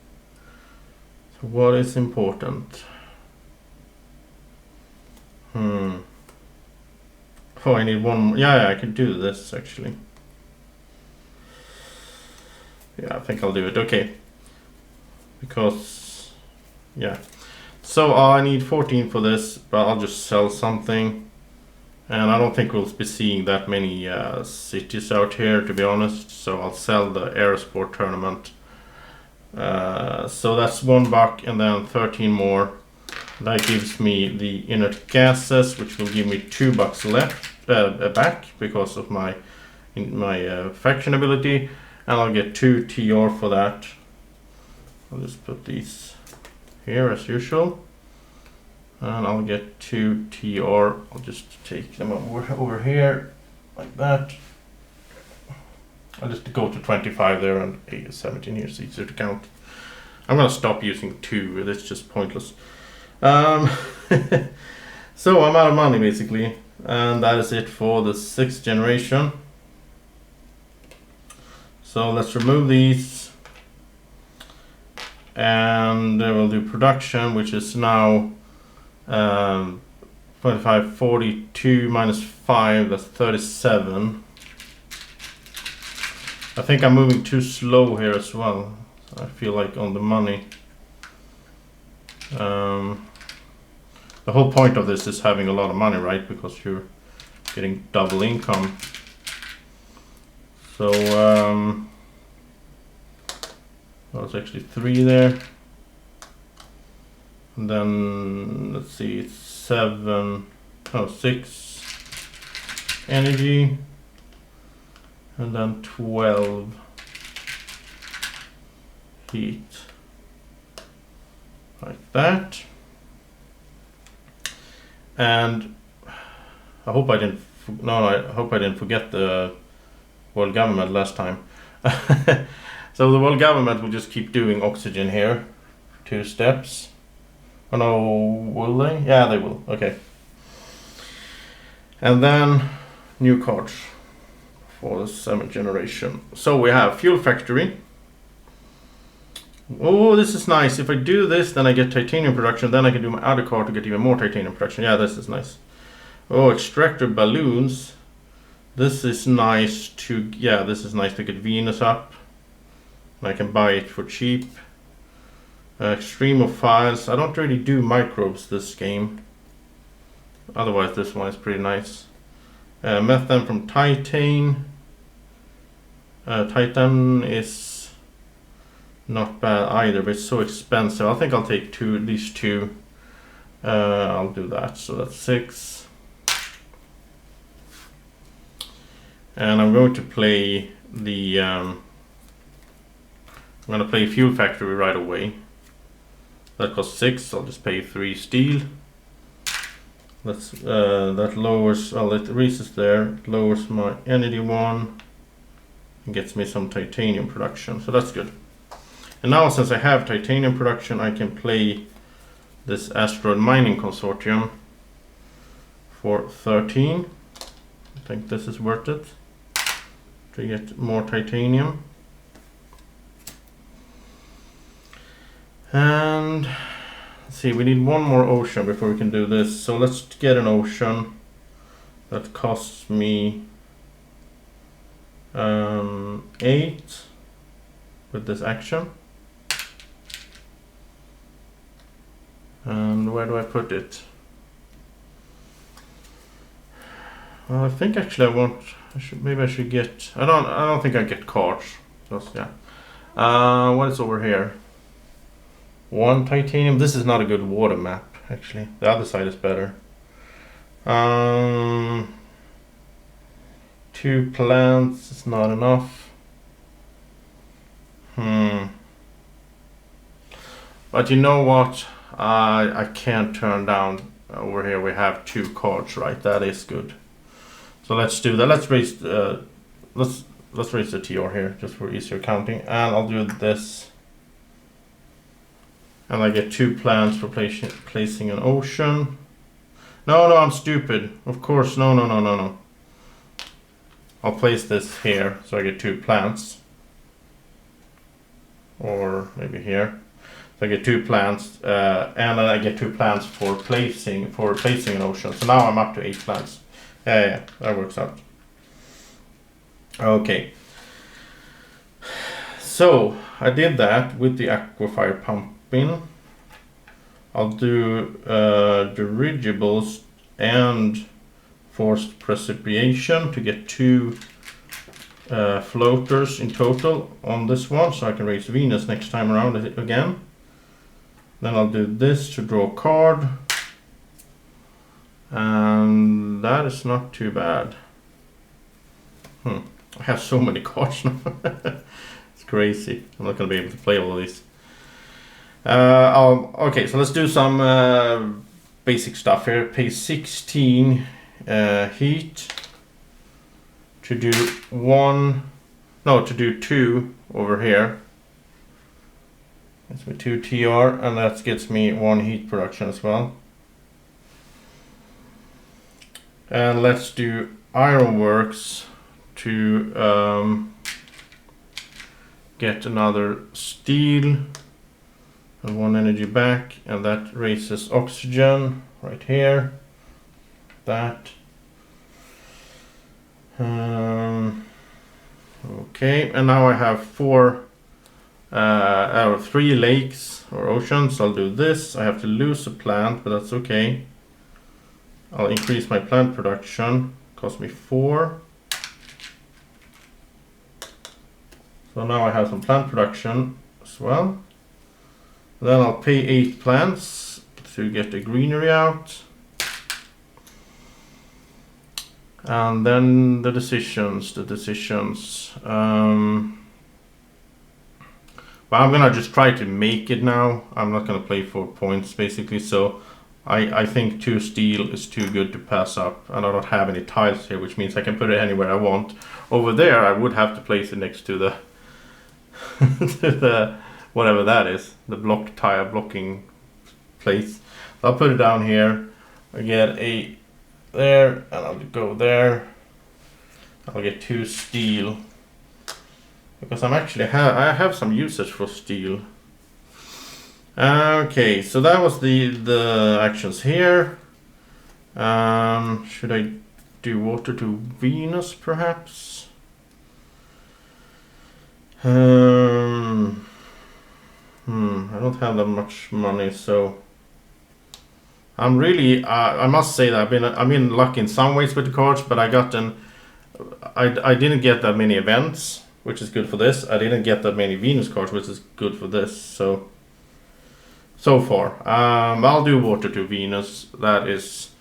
So what is important? Oh, I need 1 more. Yeah, I can do this actually. Yeah, I think I'll do it. Okay. Because, yeah. So I need 14 for this, but I'll just sell something. And I don't think we'll be seeing that many cities out here, to be honest. So I'll sell the Aerosport tournament. So that's $1 and then 13 more. That gives me the inert gases, which will give me $2 left back because of my faction ability. And I'll get 2 TR for that. I'll just put these here as usual. And I'll get 2 TR. I'll just take them over here like that. I'll just go to 25 there and 17 here, so it's easier to count. I'm gonna stop using 2, it's just pointless. So I'm out of money basically, and that is it for the 6th generation. So let's remove these, and we'll do production, which is now 25, 42 minus 5, that's 37. I think I'm moving too slow here as well. I feel like on the money. The whole point of this is having a lot of money, right? Because you're getting double income. So there's actually 3 there. And then let's see, it's 6 energy, and then 12 heat, like that. And I hope I didn't. I hope I didn't forget the world government last time. So the world government will just keep doing oxygen here, 2 steps. Oh no, will they? Yeah, they will. Okay. And then new cards for the 7th generation. So we have fuel factory. Oh, this is nice. If I do this, then I get titanium production. Then I can do my other card to get even more titanium production. Yeah, this is nice. Oh, extractor balloons. This is nice to, yeah, this is nice to get Venus up. And I can buy it for cheap. Extremophiles. I don't really do microbes this game. Otherwise, this one is pretty nice. Methane from Titan. Titan is not bad either, but it's so expensive. I think I'll take these two. I'll do that. So that's 6. And I'm going to play the. I'm going to play Fuel Factory right away. That costs 6. I'll just pay 3 steel. That's that lowers. Well, it raises there. It lowers my energy 1. And gets me some titanium production. So that's good. And now, since I have titanium production, I can play this asteroid mining consortium for 13. I think this is worth it to get more titanium. And let's see, we need 1 more ocean before we can do this. So let's get an ocean that costs me 8 with this action. And where do I put it? Well, I think actually maybe I should get. I don't think I get cards. Just yeah. What is over here? 1 titanium. This is not a good water map actually. The other side is better. 2 plants is not enough. But you know what? I can't turn down over here we have 2 cards, right? That is good. So let's do that. Let's raise the TR here just for easier counting, and I'll do this. And I get 2 plants for placing an ocean. No, I'm stupid. Of course, no. I'll place this here, so I get 2 plants. Or maybe here. So I get 2 plants, and then I get 2 plants for placing an ocean. So now I'm up to 8 plants. Yeah, that works out. Okay. So I did that with the aquifer pumping. I'll do dirigibles and forced precipitation to get 2 floaters in total on this one, so I can raise Venus next time around again. Then I'll do this to draw a card, and that is not too bad. I have so many cards now. It's crazy. I'm not going to be able to play all of these. Okay, so let's do some basic stuff here. Pay 16 heat to do 2 over here. Gets me 2 TR, and that gets me 1 heat production as well. And let's do ironworks to get another steel and 1 energy back, and that raises oxygen right here. That. Okay, and now I have 3 lakes or oceans. I'll do this. I have to lose a plant, but that's okay. I'll increase my plant production. Cost me 4. So now I have some plant production as well. Then I'll pay 8 plants to get the greenery out. And then the decisions. Well, I'm gonna just try to make it now. I'm not gonna play for points basically, so I think 2 steel is too good to pass up, and I don't have any tiles here, which means I can put it anywhere I want. Over there I would have to place it next to the to the whatever that is, the blocking place. So I'll put it down here. I get 8 there, and I'll go there. I'll get 2 steel because I have some usage for steel. Okay, so that was the actions here. Should I do water to Venus perhaps? I don't have that much money, so I'm really I must say that I've been lucky in some ways with the cards, but I didn't get that many events, which is good for this. I didn't get that many Venus cards, which is good for this. So far, I'll do water to Venus. That is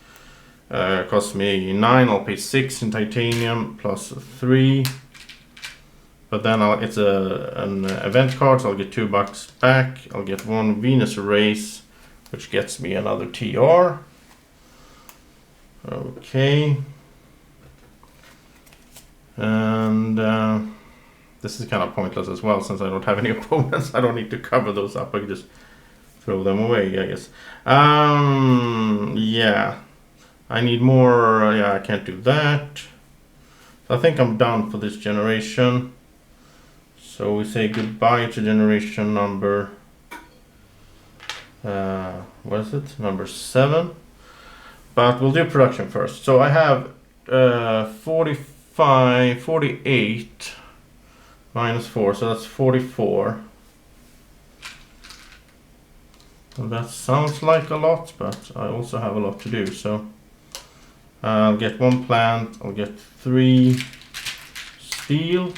cost me 9. I'll pay 6 in titanium plus 3. But then it's an event card, so I'll get $2 back. I'll get 1 Venus race, which gets me another TR. Okay. And this is kind of pointless as well, since I don't have any opponents. I don't need to cover those up. I can just throw them away, I guess. Yeah. I need more. Yeah, I can't do that. So I think I'm done for this generation. So we say goodbye to generation number, what is it? Number 7. But we'll do production first. So I have 48 minus 4, so that's 44. And that sounds like a lot, but I also have a lot to do. So I'll get 1 plant, I'll get 3 steel,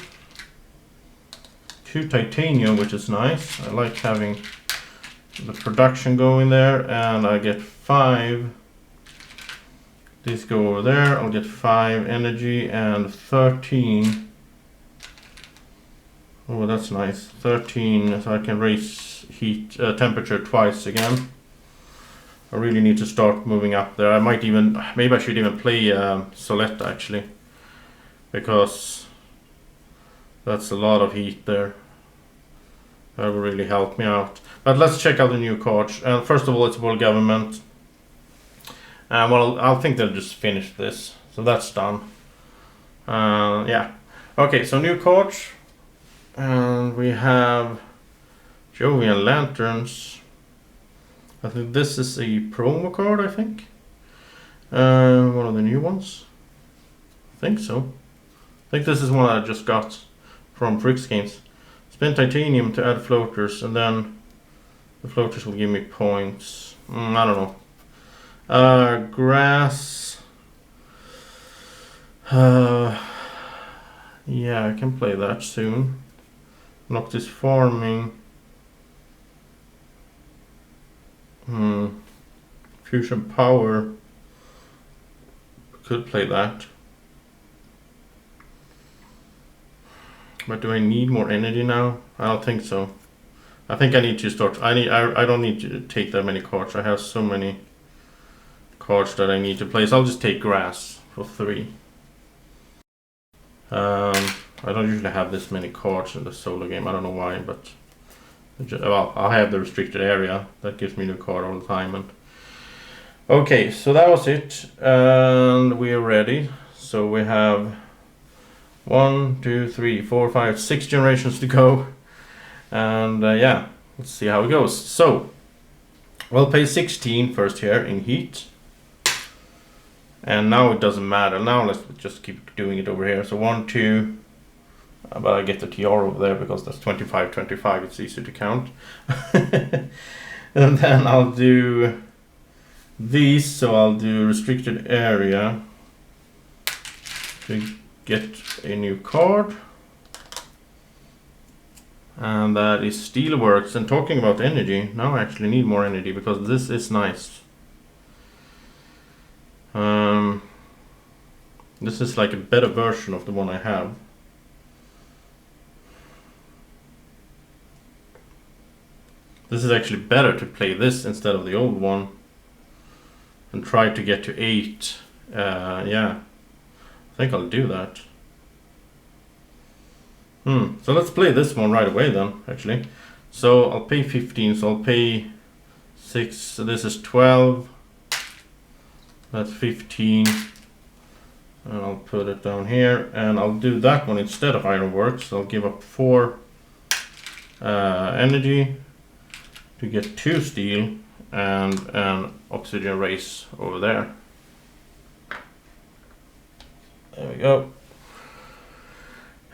2 titanium, which is nice. I like having the production going there, and I get 5. These go over there. I'll get 5 energy and 13. Oh, that's nice. 13, so I can raise heat temperature twice again. I really need to start moving up there. Maybe I should even play Soletta actually, because that's a lot of heat there. That will really help me out. But let's check out the new cards. First of all, it's World Government. Well, I think they'll just finish this. So that's done. Yeah. Okay, so new cards. And we have Jovian Lanterns. I think this is a promo card, I think. One of the new ones. I think so. I think this is one I just got from Fricks Games. Spend titanium to add floaters, and then the floaters will give me points. I don't know. Grass. Yeah, I can play that soon. Noctis Farming. Fusion Power. Could play that. But do I need more energy now? I don't think so. I think I need to start. I don't need to take that many cards. I have so many cards that I need to play. So I'll just take grass for 3. I don't usually have this many cards in the solo game. I don't know why, but well, I have the restricted area that gives me a new card all the time. And okay, so that was it, and we're ready. So we have 1, 2, 3, 4, 5, 6 generations to go, and yeah, let's see how it goes. So we'll pay 16 first here in heat, and now it doesn't matter. Now let's just keep doing it over here. So 1, 2, but I get the TR over there because that's 25, 25. It's easy to count. And then I'll do these. So I'll do restricted area to get a new card, and that is Steelworks. And talking about energy, now I actually need more energy because this is nice. This is like a better version of the one I have. This is actually better to play this instead of the old one and try to get to 8. Yeah, I think I'll do that. So let's play this one right away then, actually. So I'll pay 15, so I'll pay 6, so this is 12. That's 15. And I'll put it down here, and I'll do that one instead of Ironworks. So I'll give up 4 energy to get 2 steel and an oxygen race over there. There we go.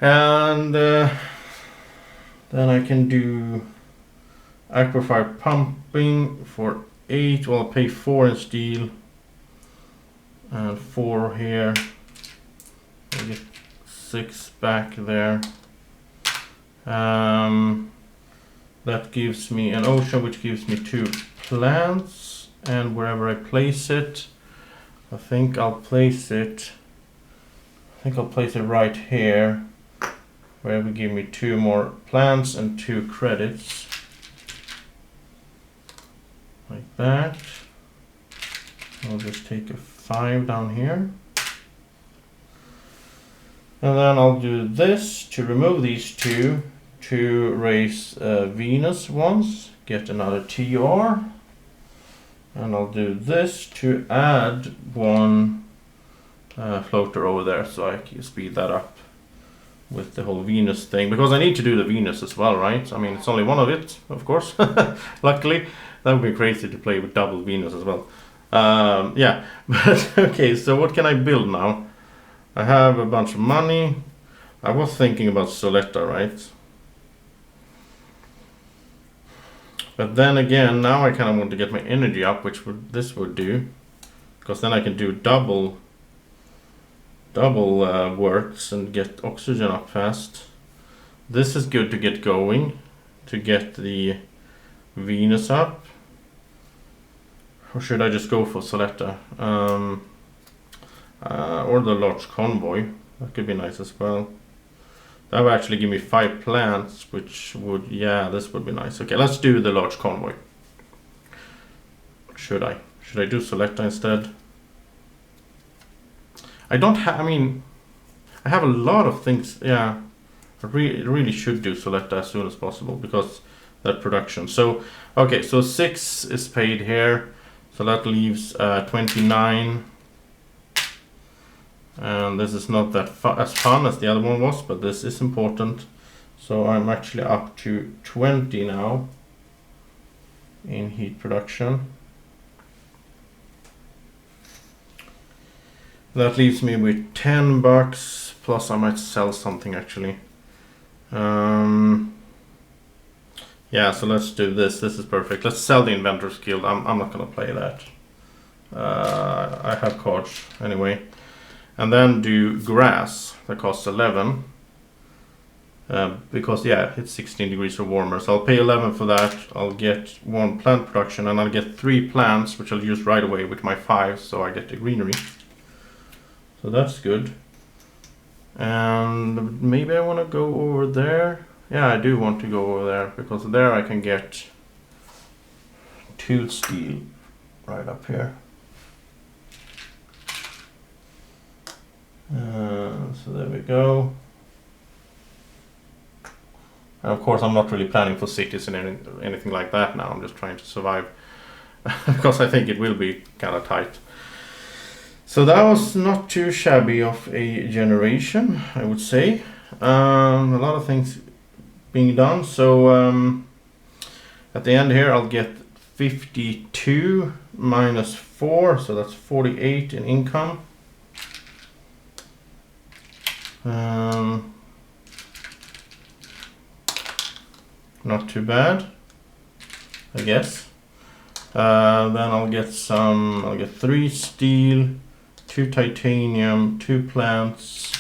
And then I can do Aquifire Pumping for 8. Well, I'll pay 4 in steel and 4 here. I get 6 back there. That gives me an ocean, which gives me 2 plants, and wherever I place it, I think I'll place it right here, where it will give me 2 more plants and 2 credits, like that. I'll just take a 5 down here. And then I'll do this to remove these 2 to raise Venus once, get another TR. And I'll do this to add 1 floater over there, so I can speed that up with the whole Venus thing, because I need to do the Venus as well, right? I mean, it's only one of it, of course. Luckily, that would be crazy to play with double Venus as well. Yeah, but okay, so what can I build now? I have a bunch of money. I was thinking about Soletta, right? But then again, now I kind of want to get my energy up, which this would do, because then I can do double works and get oxygen up fast. This is good to get going, to get the Venus up. Or should I just go for Soletta? Or the large convoy. That could be nice as well. That would actually give me 5 plants, which would, yeah, this would be nice. Okay, let's do the large convoy. Should I? Should I do selector instead? I don't have, I mean, I have a lot of things. Yeah, I really should do selector as soon as possible because that production. So, okay, so 6 is paid here. So that leaves 29. And this is not that as fun as the other one was, but this is important. So I'm actually up to 20 now in heat production. That leaves me with $10, plus I might sell something actually. Yeah, so let's do this. This is perfect. Let's sell the Inventor's Guild. I'm not gonna play that. I have cards anyway. And then do grass. That costs 11. Because yeah, it's 16 degrees or warmer. So I'll pay 11 for that. I'll get 1 plant production, and I'll get 3 plants, which I'll use right away with my 5. So I get the greenery. So that's good. And maybe I want to go over there. Yeah, I do want to go over there, because there I can get 2 steel right up here. So there we go. And of course I'm not really planning for cities and anything like that now. I'm just trying to survive because I think it will be kind of tight. So that was not too shabby of a generation, I would say. A lot of things being done. So at the end here I'll get 52 minus 4, so that's 48 in income. Not too bad, I guess. Then I'll get 3 steel, 2 titanium, 2 plants.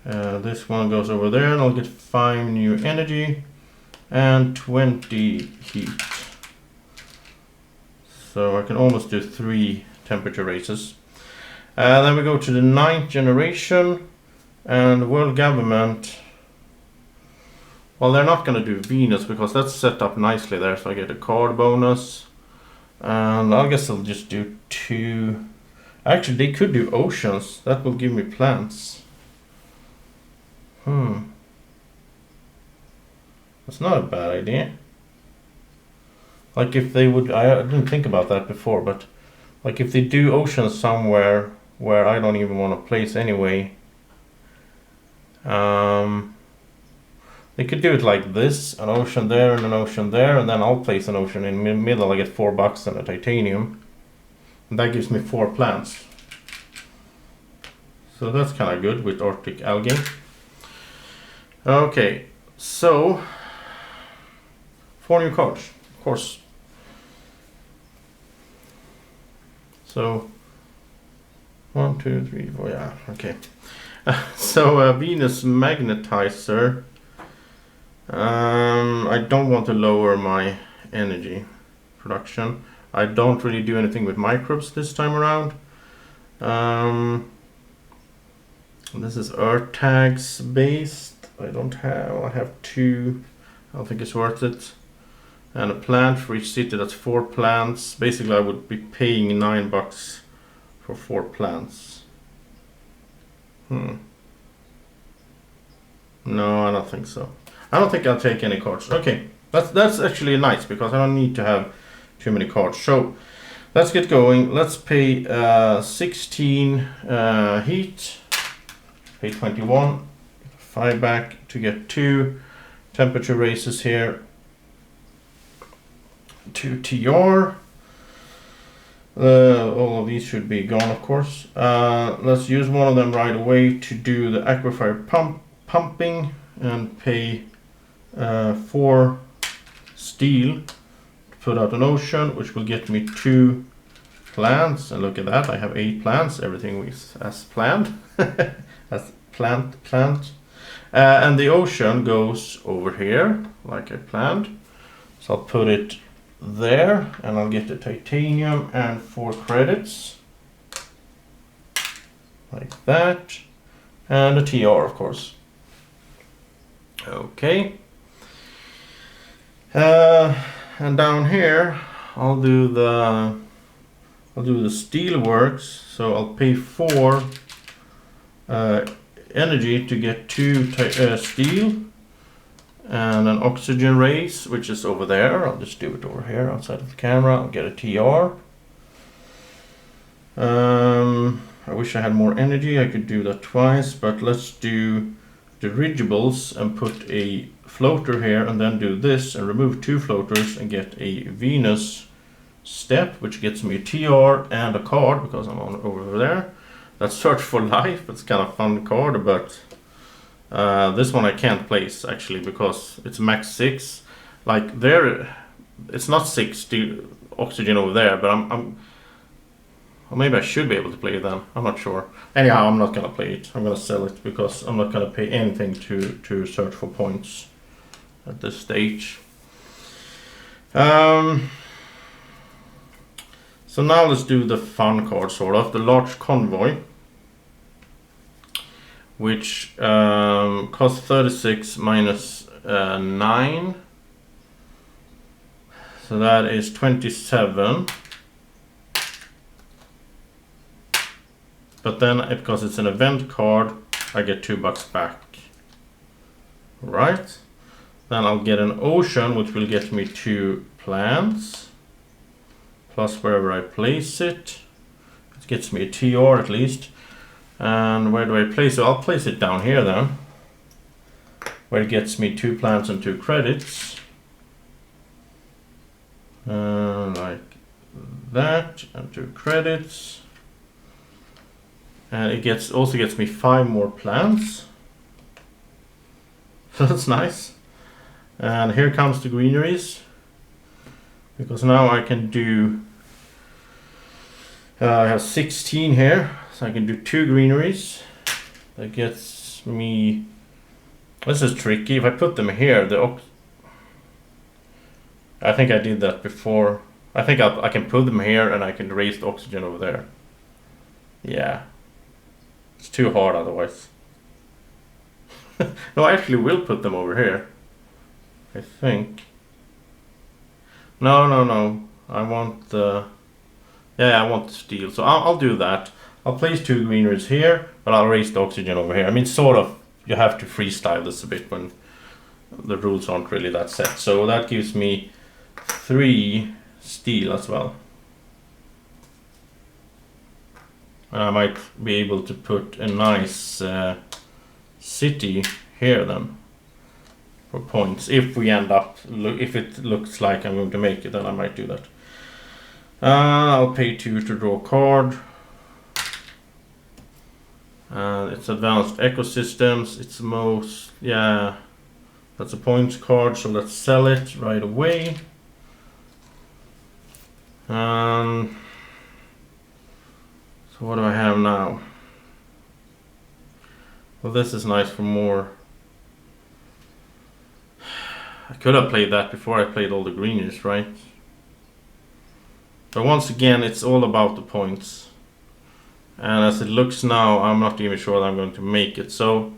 This one goes over there, and I'll get 5 new energy and 20 heat. So I can almost do 3 temperature raises. Then we go to the 9th generation, and world government. Well, they're not going to do Venus because that's set up nicely there, so I get a card bonus. And I guess I'll just do 2. Actually, they could do oceans. That will give me plants. That's not a bad idea. Like if they would, I didn't think about that before, but like if they do oceans somewhere where I don't even want to place anyway. They could do it like this, an ocean there and an ocean there, and then I'll place an ocean in the middle. I get $4 and a titanium. And that gives me 4 plants. So that's kind of good with Arctic algae. Okay, so 4 new cards, of course. So 1, 2, 3, 4, yeah, okay. So Venus Magnetizer. I don't want to lower my energy production. I don't really do anything with microbes this time around. This is Earth tags based. I have 2. I don't think it's worth it. And a plant for each city. That's 4 plants. Basically I would be paying $9 for 4 plants. No, I don't think so. I don't think I'll take any cards. Okay, that's actually nice because I don't need to have too many cards. So let's get going. Let's pay 16 heat. Pay 21. 5 back to get 2 temperature raises here. 2 TR. All of these should be gone, of course. Let's use one of them right away to do the aquifer pumping and pay 4 steel to put out an ocean, which will get me 2 plants. And look at that, I have 8 plants. Everything is as planned. As plant. And the ocean goes over here like I planned. So I'll put it there, and I'll get the titanium and 4 credits like that, and a TR, of course. Okay. And down here I'll do the steel works. So I'll pay 4 energy to get 2 steel and an oxygen race, which is over there. I'll just do it over here outside of the camera. I'll get a TR. I wish I had more energy. I could do that twice, but let's do dirigibles and put a floater here and then do this and remove 2 floaters and get a Venus step, which gets me a TR and a card because I'm on over there. That's Search for Life. It's kind of fun card, but this one I can't place actually because it's max 6. Like there, it's not 60 oxygen over there, but well, maybe I should be able to play it then. I'm not sure. Anyhow, I'm not gonna play it. I'm gonna sell it because I'm not gonna pay anything to search for points at this stage. So now let's do the fun card, sort of. The large convoy, which costs 36 minus 9. So that is 27. But then, because it's an event card, I get $2 back. Right. Then I'll get an ocean, which will get me 2 plants. Plus wherever I place it. It gets me a TR at least. And where do I place it? I'll place it down here then. Where it gets me 2 plants and 2 credits. Like that. And 2 credits. And it also gets me 5 more plants. So that's nice. And here comes the greeneries. Because now I can do... I have 16 here. So I can do 2 greeneries. That gets me... This is tricky. If I put them here, I think I did that before. I think I can put them here and I can raise the oxygen over there. Yeah. It's too hard otherwise. No, I actually will put them over here. I think. No. I want the... Yeah, I want the steel. So I'll do that. I'll place 2 greeneries here, but I'll raise the oxygen over here. I mean, sort of, you have to freestyle this a bit when the rules aren't really that set. So that gives me 3 steel as well. And I might be able to put a nice city here then for points. If we end up, if it looks like I'm going to make it, then I might do that. I'll pay 2 to draw a card. It's advanced ecosystems. It's most, yeah, that's a points card. So let's sell it right away. So what do I have now? Well, this is nice for more. I could have played that before I played all the greenies, right? But once again, it's all about the points. And as it looks now, I'm not even sure that I'm going to make it. So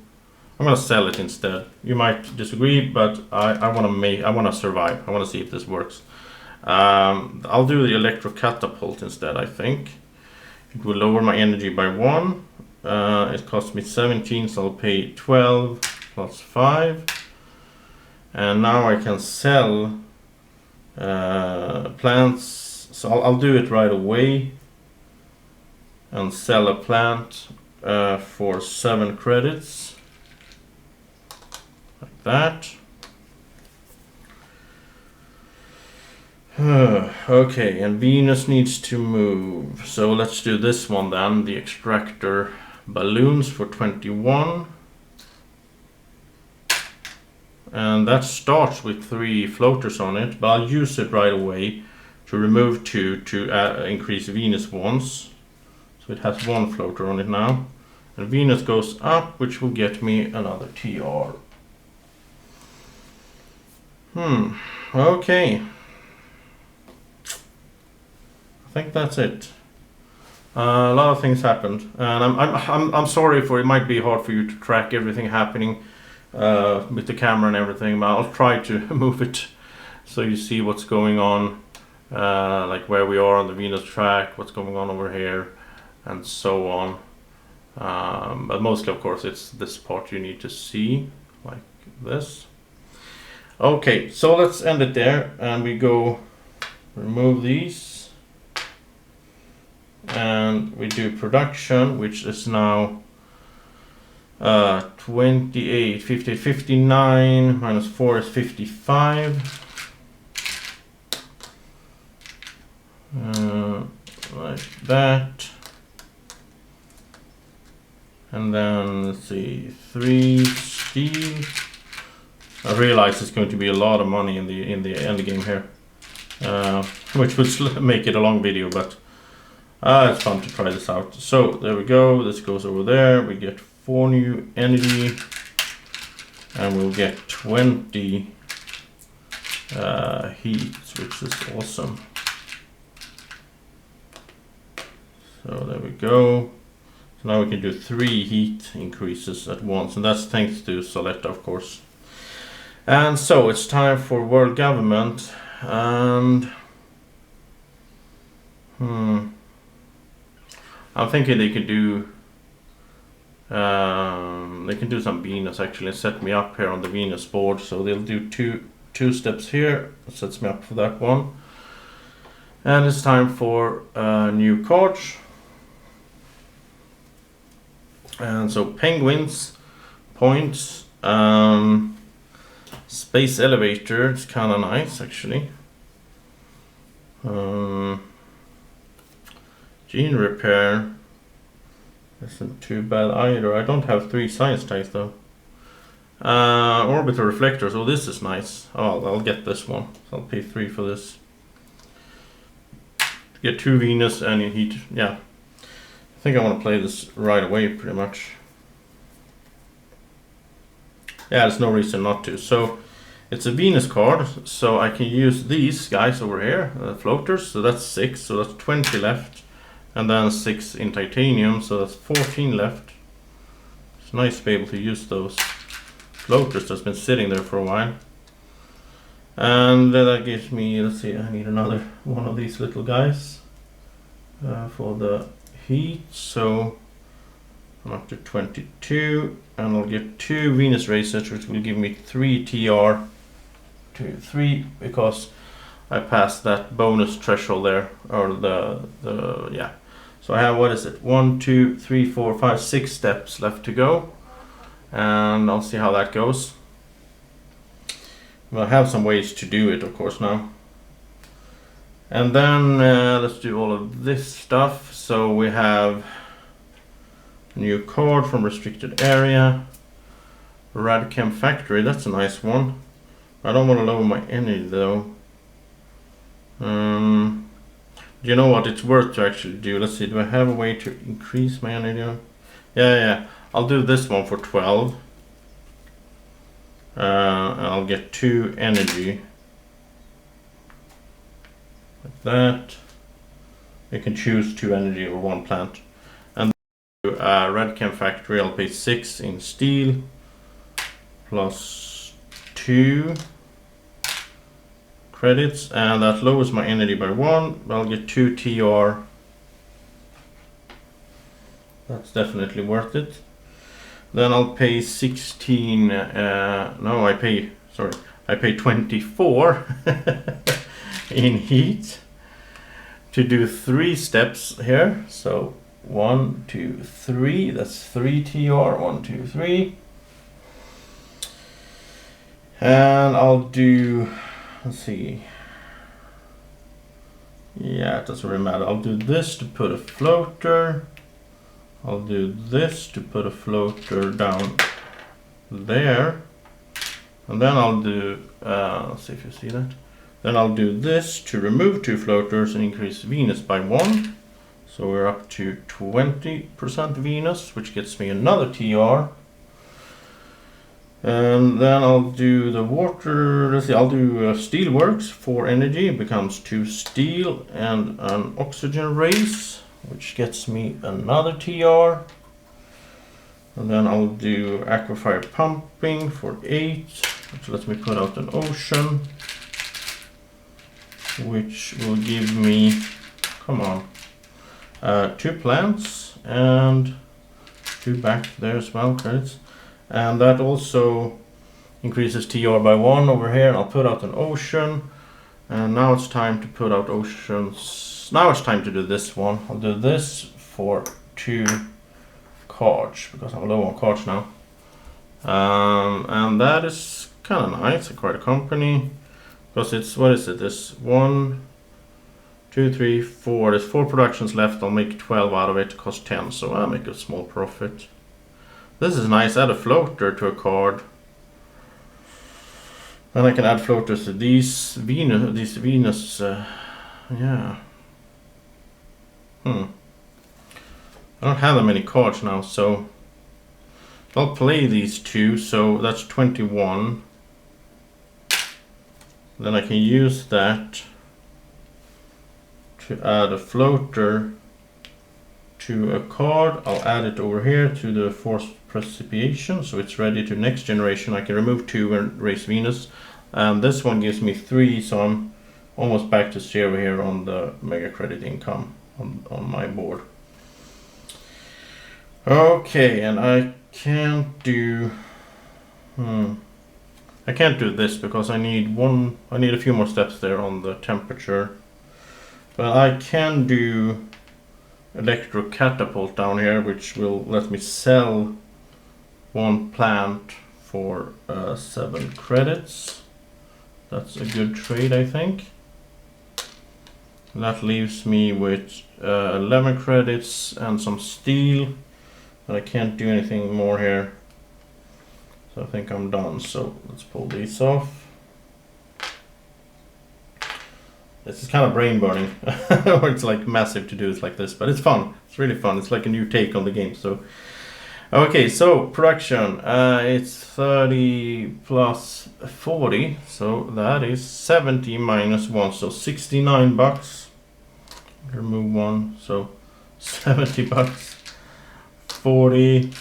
I'm going to sell it instead. You might disagree, but I want to survive. I want to see if this works. I'll do the electrocatapult instead, I think. It will lower my energy by 1. It costs me 17, so I'll pay 12 plus 5. And now I can sell plants. So I'll do it right away. And sell a plant for 7 credits. Like that. Okay, and Venus needs to move. So let's do this one then. The extractor balloons for 21. And that starts with 3 floaters on it, but I'll use it right away to remove 2 to increase Venus once. So it has 1 floater on it now. And Venus goes up, which will get me another TR. Okay. I think that's it. A lot of things happened, and I'm sorry for it. Might be hard for you to track everything happening with the camera and everything, but I'll try to move it so you see what's going on. like where we are on the Venus track, what's going on over here, and so on. But mostly, of course, it's this part you need to see, like this. Okay, so let's end it there, and we go remove these, and we do production, which is now 28, 58, 59, minus 4 is 55. Like that. And then, let's see, 3 steel. I realize it's going to be a lot of money in the end game here, which would make it a long video, but it's fun to try this out. So there we go. This goes over there. We get 4 new energy, and we'll get 20 heat, which is awesome. So there we go. So now we can do 3 heat increases at once, and that's thanks to Soletta, of course. And so it's time for world government, and I'm thinking they could do some Venus actually, set me up here on the Venus board. So they'll do two steps here, sets me up for that one. And it's time for new cards. And so penguins, points, space elevator, it's kind of nice actually. Gene repair isn't too bad either. I don't have 3 science tags though. Orbital reflectors, oh this is nice. Oh, I'll get this one. So I'll pay 3 for this. Get 2 Venus and heat, yeah. I think I want to play this right away, pretty much. Yeah, there's no reason not to. So it's a Venus card, so I can use these guys over here, floaters. So that's 6, so that's 20 left, and then 6 in titanium, so that's 14 left. It's nice to be able to use those floaters that's been sitting there for a while. And that gives me, let's see, I need another one of these little guys for the heat, so I'm up to 22, and I'll get 2 Venus racers, which will give me 3 TR to 3, because I passed that bonus threshold there, or yeah. So I have, what is it, 1, 2, 3, 4, 5, 6 steps left to go, and I'll see how that goes. Well, I have some ways to do it, of course, now. And then let's do all of this stuff. So we have a new card from restricted area, Radchem factory, that's a nice one. I don't want to lower my energy though. Do you know what, it's worth to actually do. Let's see, do I have a way to increase my energy? Yeah, I'll do this one for 12. I'll get 2 energy. Like that. You can choose 2 energy or 1 plant. And Radchem factory, I'll pay 6 in steel plus 2 credits, and that lowers my energy by 1. I'll get 2 TR. That's definitely worth it. Then I'll pay 16. No, I pay 24 in heat to do 3 steps here. So 1, 2, 3. That's 3 TR. 1, 2, 3. And I'll do, let's see. Yeah, it doesn't really matter. I'll do this to put a floater. I'll do this to put a floater down there. And then I'll do, let's see if you see that. Then I'll do this to remove 2 floaters and increase Venus by 1. So we're up to 20% Venus, which gets me another TR. And then I'll do the water, let's see, I'll do steelworks, 4 energy, it becomes 2 steel and an oxygen race, which gets me another TR. And then I'll do aquifer pumping for 8, which lets me put out an ocean. which will give me, come on, 2 plants and 2 back there as well, credits. And that also increases TR by 1 over here. I'll put out an ocean. And now it's time to put out oceans. Now it's time to do this one. I'll do this for 2 cards because I'm low on cards now. And that is kind of nice. Acquire a company because it's, what is it? There's 1, 2, 3, 4. There's 4 productions left. I'll make 12 out of it. Cost 10, so I'll make a small profit. This is nice. Add a floater to a card. And I can add floaters to these Venus, yeah. I don't have that many cards now, so I'll play these 2, so that's 21. Then I can use that to add a floater to a card. I'll add it over here to the forced precipitation, so it's ready to next generation. I can remove 2 and raise Venus. And this one gives me 3, so I'm almost back to 0 here on the mega credit income on my board. Okay, and I can't do I can't do this because I need a few more steps there on the temperature. But I can do electro catapult down here, which will let me sell 1 plant for 7 credits. That's a good trade, I think. That leaves me with 11 credits and some steel. But I can't do anything more here. So I think I'm done. So let's pull these off. This is kind of brain burning. It's like massive to do it like this, but it's fun. It's really fun. It's like a new take on the game. So okay, so production, it's 30 plus 40, so that is 70 minus 1, so 69 bucks. Remove 1, so 70 bucks. 40,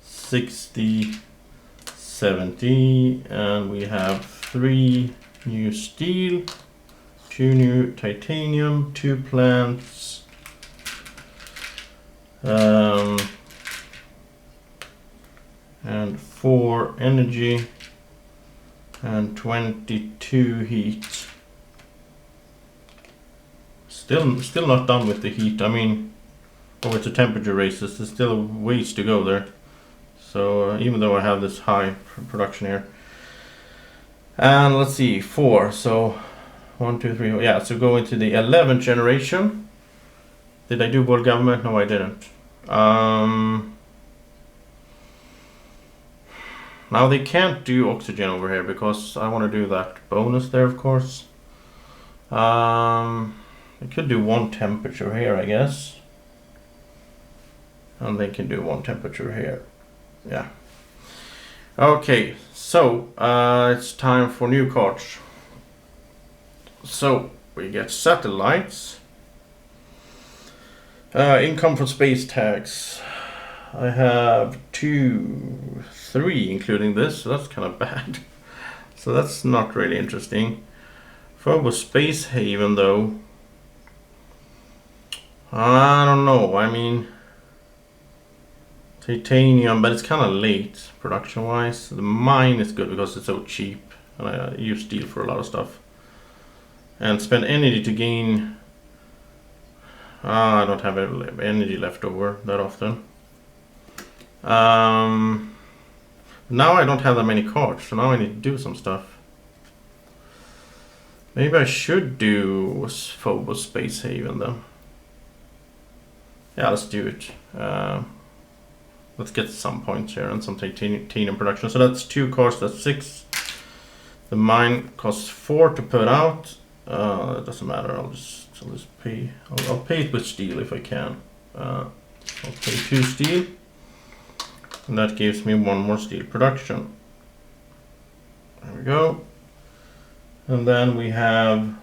60, 70, and we have 3 new steel, 2 new titanium, 2 plants, and 4 energy and 22 heat. Still not done with the heat. I mean, over to temperature raises, there's still ways to go there. So even though I have this high production here, and let's see, 4. So 1, 2, 3. Yeah. So go into the 11th generation. Did I do world government? No, I didn't. Now they can't do oxygen over here because I want to do that bonus there, of course. They could do 1 temperature here, I guess. And they can do 1 temperature here. Yeah. Okay, so it's time for new cards. So we get satellites. Income from space tax. I have 2, 3 including this, so that's kind of bad. So that's not really interesting. Phobos Space Haven though, I don't know. I mean, titanium, but it's kind of late production wise. The mine is good because it's so cheap, and I use steel for a lot of stuff. And spend energy to gain. I don't have energy left over that often. Now I don't have that many cards, so now I need to do some stuff. Maybe I should do Phobos Space Haven then. Yeah, let's do it. Let's get some points here and some titanium production. So that's 2 cards, that's 6. The mine costs 4 to put out. It doesn't matter, I'll just pay. I'll pay it with steel if I can. I'll pay 2 steel. And that gives me 1 more steel production. There we go. And then we have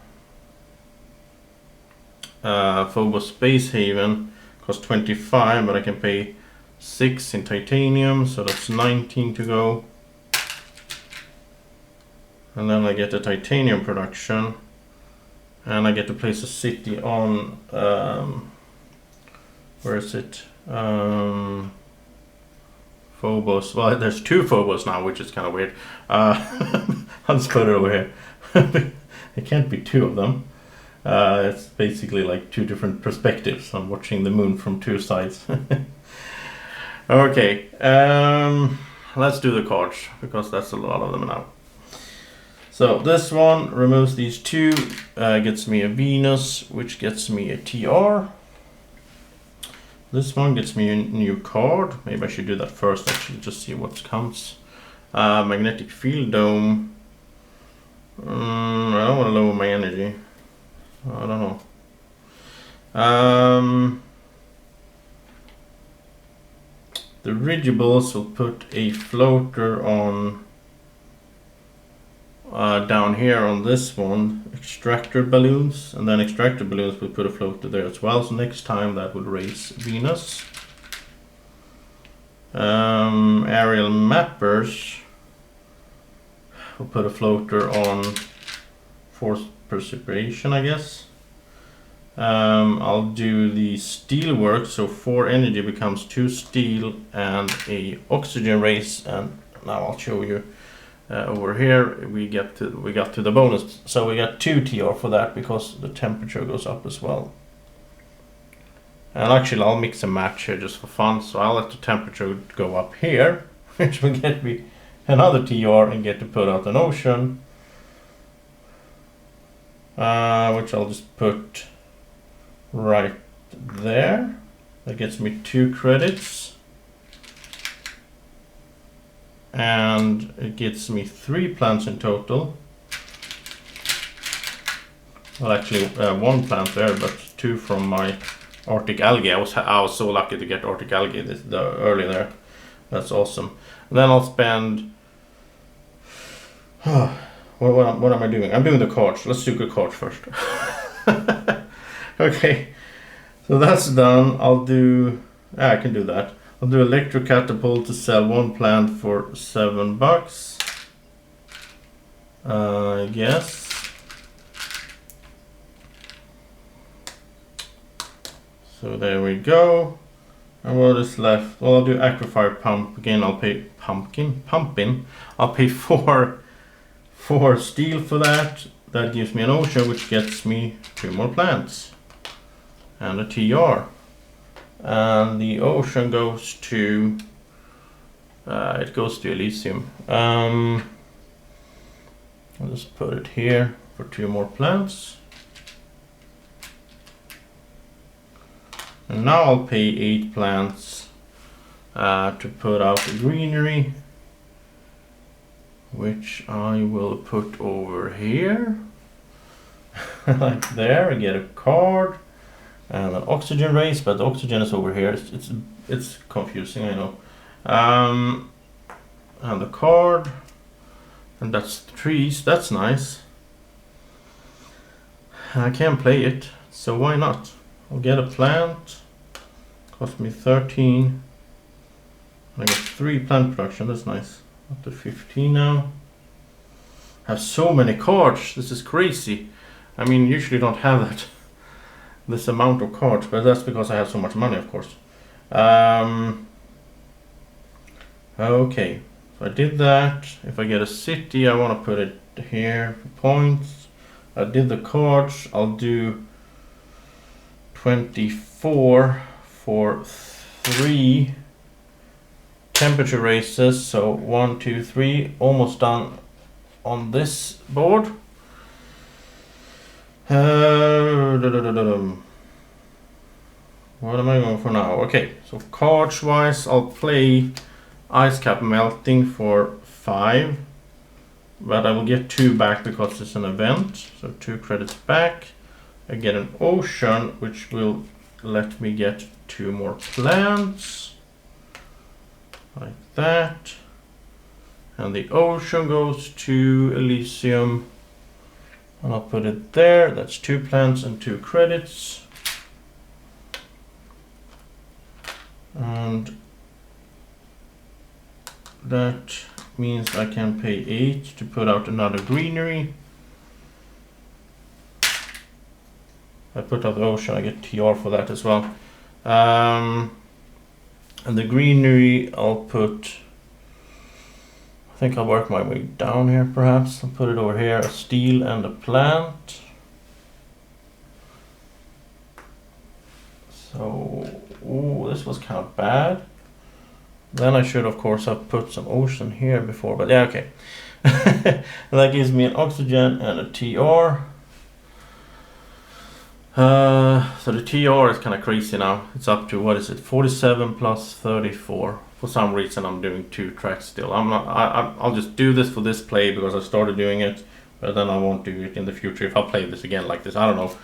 Phobos Space Haven, costs 25, but I can pay 6 in titanium, so that's 19 to go. And then I get the titanium production, And I get to place a city on, where is it? Phobos. Well, there's 2 Phobos now, which is kind of weird. I'll just put it over here. There can't be 2 of them. It's basically like 2 different perspectives. I'm watching the moon from 2 sides. Okay, let's do the cards, because that's a lot of them now. So this one removes these 2, gets me a Venus, which gets me a TR. This one gets me a new card. Maybe I should do that first, actually, just see what comes. Magnetic Field Dome. I don't want to lower my energy. I don't know. The Rigibles will put a floater on down here on this one, extractor balloons, and then extractor balloons will put a floater there as well. So next time that will raise Venus. Aerial mappers will put a floater on forced precipitation, I guess. I'll do the steel work, so 4 energy becomes 2 steel and a oxygen race, and now I'll show you. Over here we got to the bonus, so we got 2 TR for that because the temperature goes up as well. And actually I'll mix and match here just for fun, so I'll let the temperature go up here, which will get me another TR and get to put out an ocean, which I'll just put right there. That gets me 2 credits. And it gets me 3 plants in total. Well, actually 1 plant there, but 2 from my Arctic algae. I was so lucky to get Arctic algae earlier there. That's awesome. And then I'll spend. What am I doing? I'm doing the cards. Let's do the cards first. Okay, so that's done. I'll do. I can do that. I'll do electro catapult to sell 1 plant for $7. I guess. So there we go. And what is left? Well, I'll do aquifer pump again. I'll pay pumping. I'll pay 4 steel for that. That gives me an ocean, which gets me 2 more plants and a TR. And the ocean goes to it goes to Elysium. I'll just put it here for 2 more plants. And now I'll pay 8 plants to put out the greenery, which I will put over here. Like there, I get a card. And an oxygen race, but the oxygen is over here. It's confusing, I know. And the card, and that's the trees. That's nice. I can play it, so why not? I'll get a plant. Cost me 13. I got 3 plant production. That's nice. Up to 15 now. I have so many cards. This is crazy. I mean, usually don't have that. This amount of cards, but that's because I have so much money, of course. Okay, so I did that. If I get a city, I want to put it here for points. I did the cards. I'll do 24 for 3 temperature races. So 1, 2, 3, almost done on this board. What am I going for now? Okay, so cards wise, I'll play Ice Cap Melting for 5, but I will get 2 back because it's an event, so 2 credits back. I get an ocean, which will let me get 2 more plants, like that. And the ocean goes to Elysium. And I'll put it there. That's 2 plants and 2 credits. And that means I can pay 8 to put out another greenery. I put out the ocean, I get TR for that as well. And the greenery, I'll put, I think I'll work my way down here perhaps. I'll put it over here, a steel and a plant. So, ooh, this was kind of bad. Then I should of course have put some ocean here before, but yeah, okay. That gives me an oxygen and a TR. So the TR is kind of crazy now. It's up to, what is it, 47 plus 34. For some reason I'm doing 2 tracks still. I'll just do this for this play because I started doing it, but then I won't do it in the future if I play this again like this. I don't know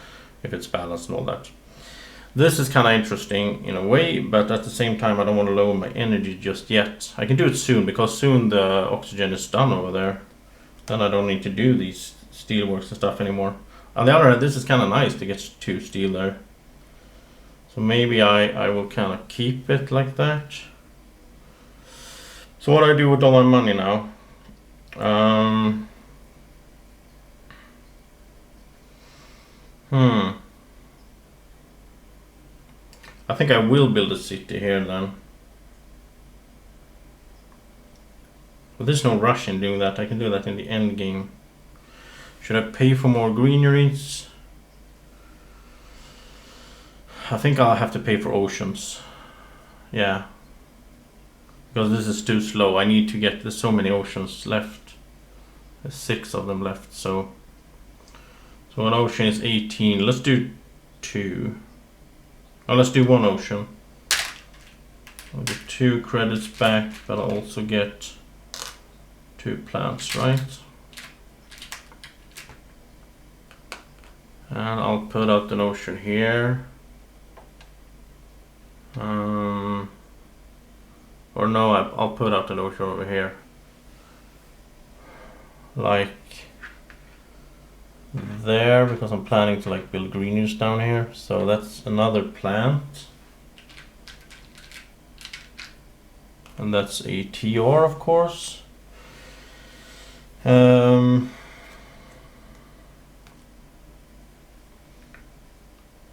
if it's balanced and all that. This is kind of interesting in a way, but at the same time I don't want to lower my energy just yet. I can do it soon, because soon the oxygen is done over there. Then I don't need to do these steelworks and stuff anymore. On the other hand, this is kind of nice to get 2 steel there. So maybe I will kind of keep it like that. So what do I do with all my money now? I think I will build a city here then. But there's no rush in doing that. I can do that in the end game. Should I pay for more greeneries? I think I'll have to pay for oceans. Yeah. Because this is too slow. I need to get, there's so many oceans left. There's 6 of them left, so an ocean is 18. Let's do 2. Oh, let's do 1 ocean. I'll get 2 credits back, but I'll also get 2 plants, right? And I'll put out an ocean here. Or no, I'll put out an ocean over here. Like there, because I'm planning to like build greeneries down here. So that's another plant. And that's a TR, of course. And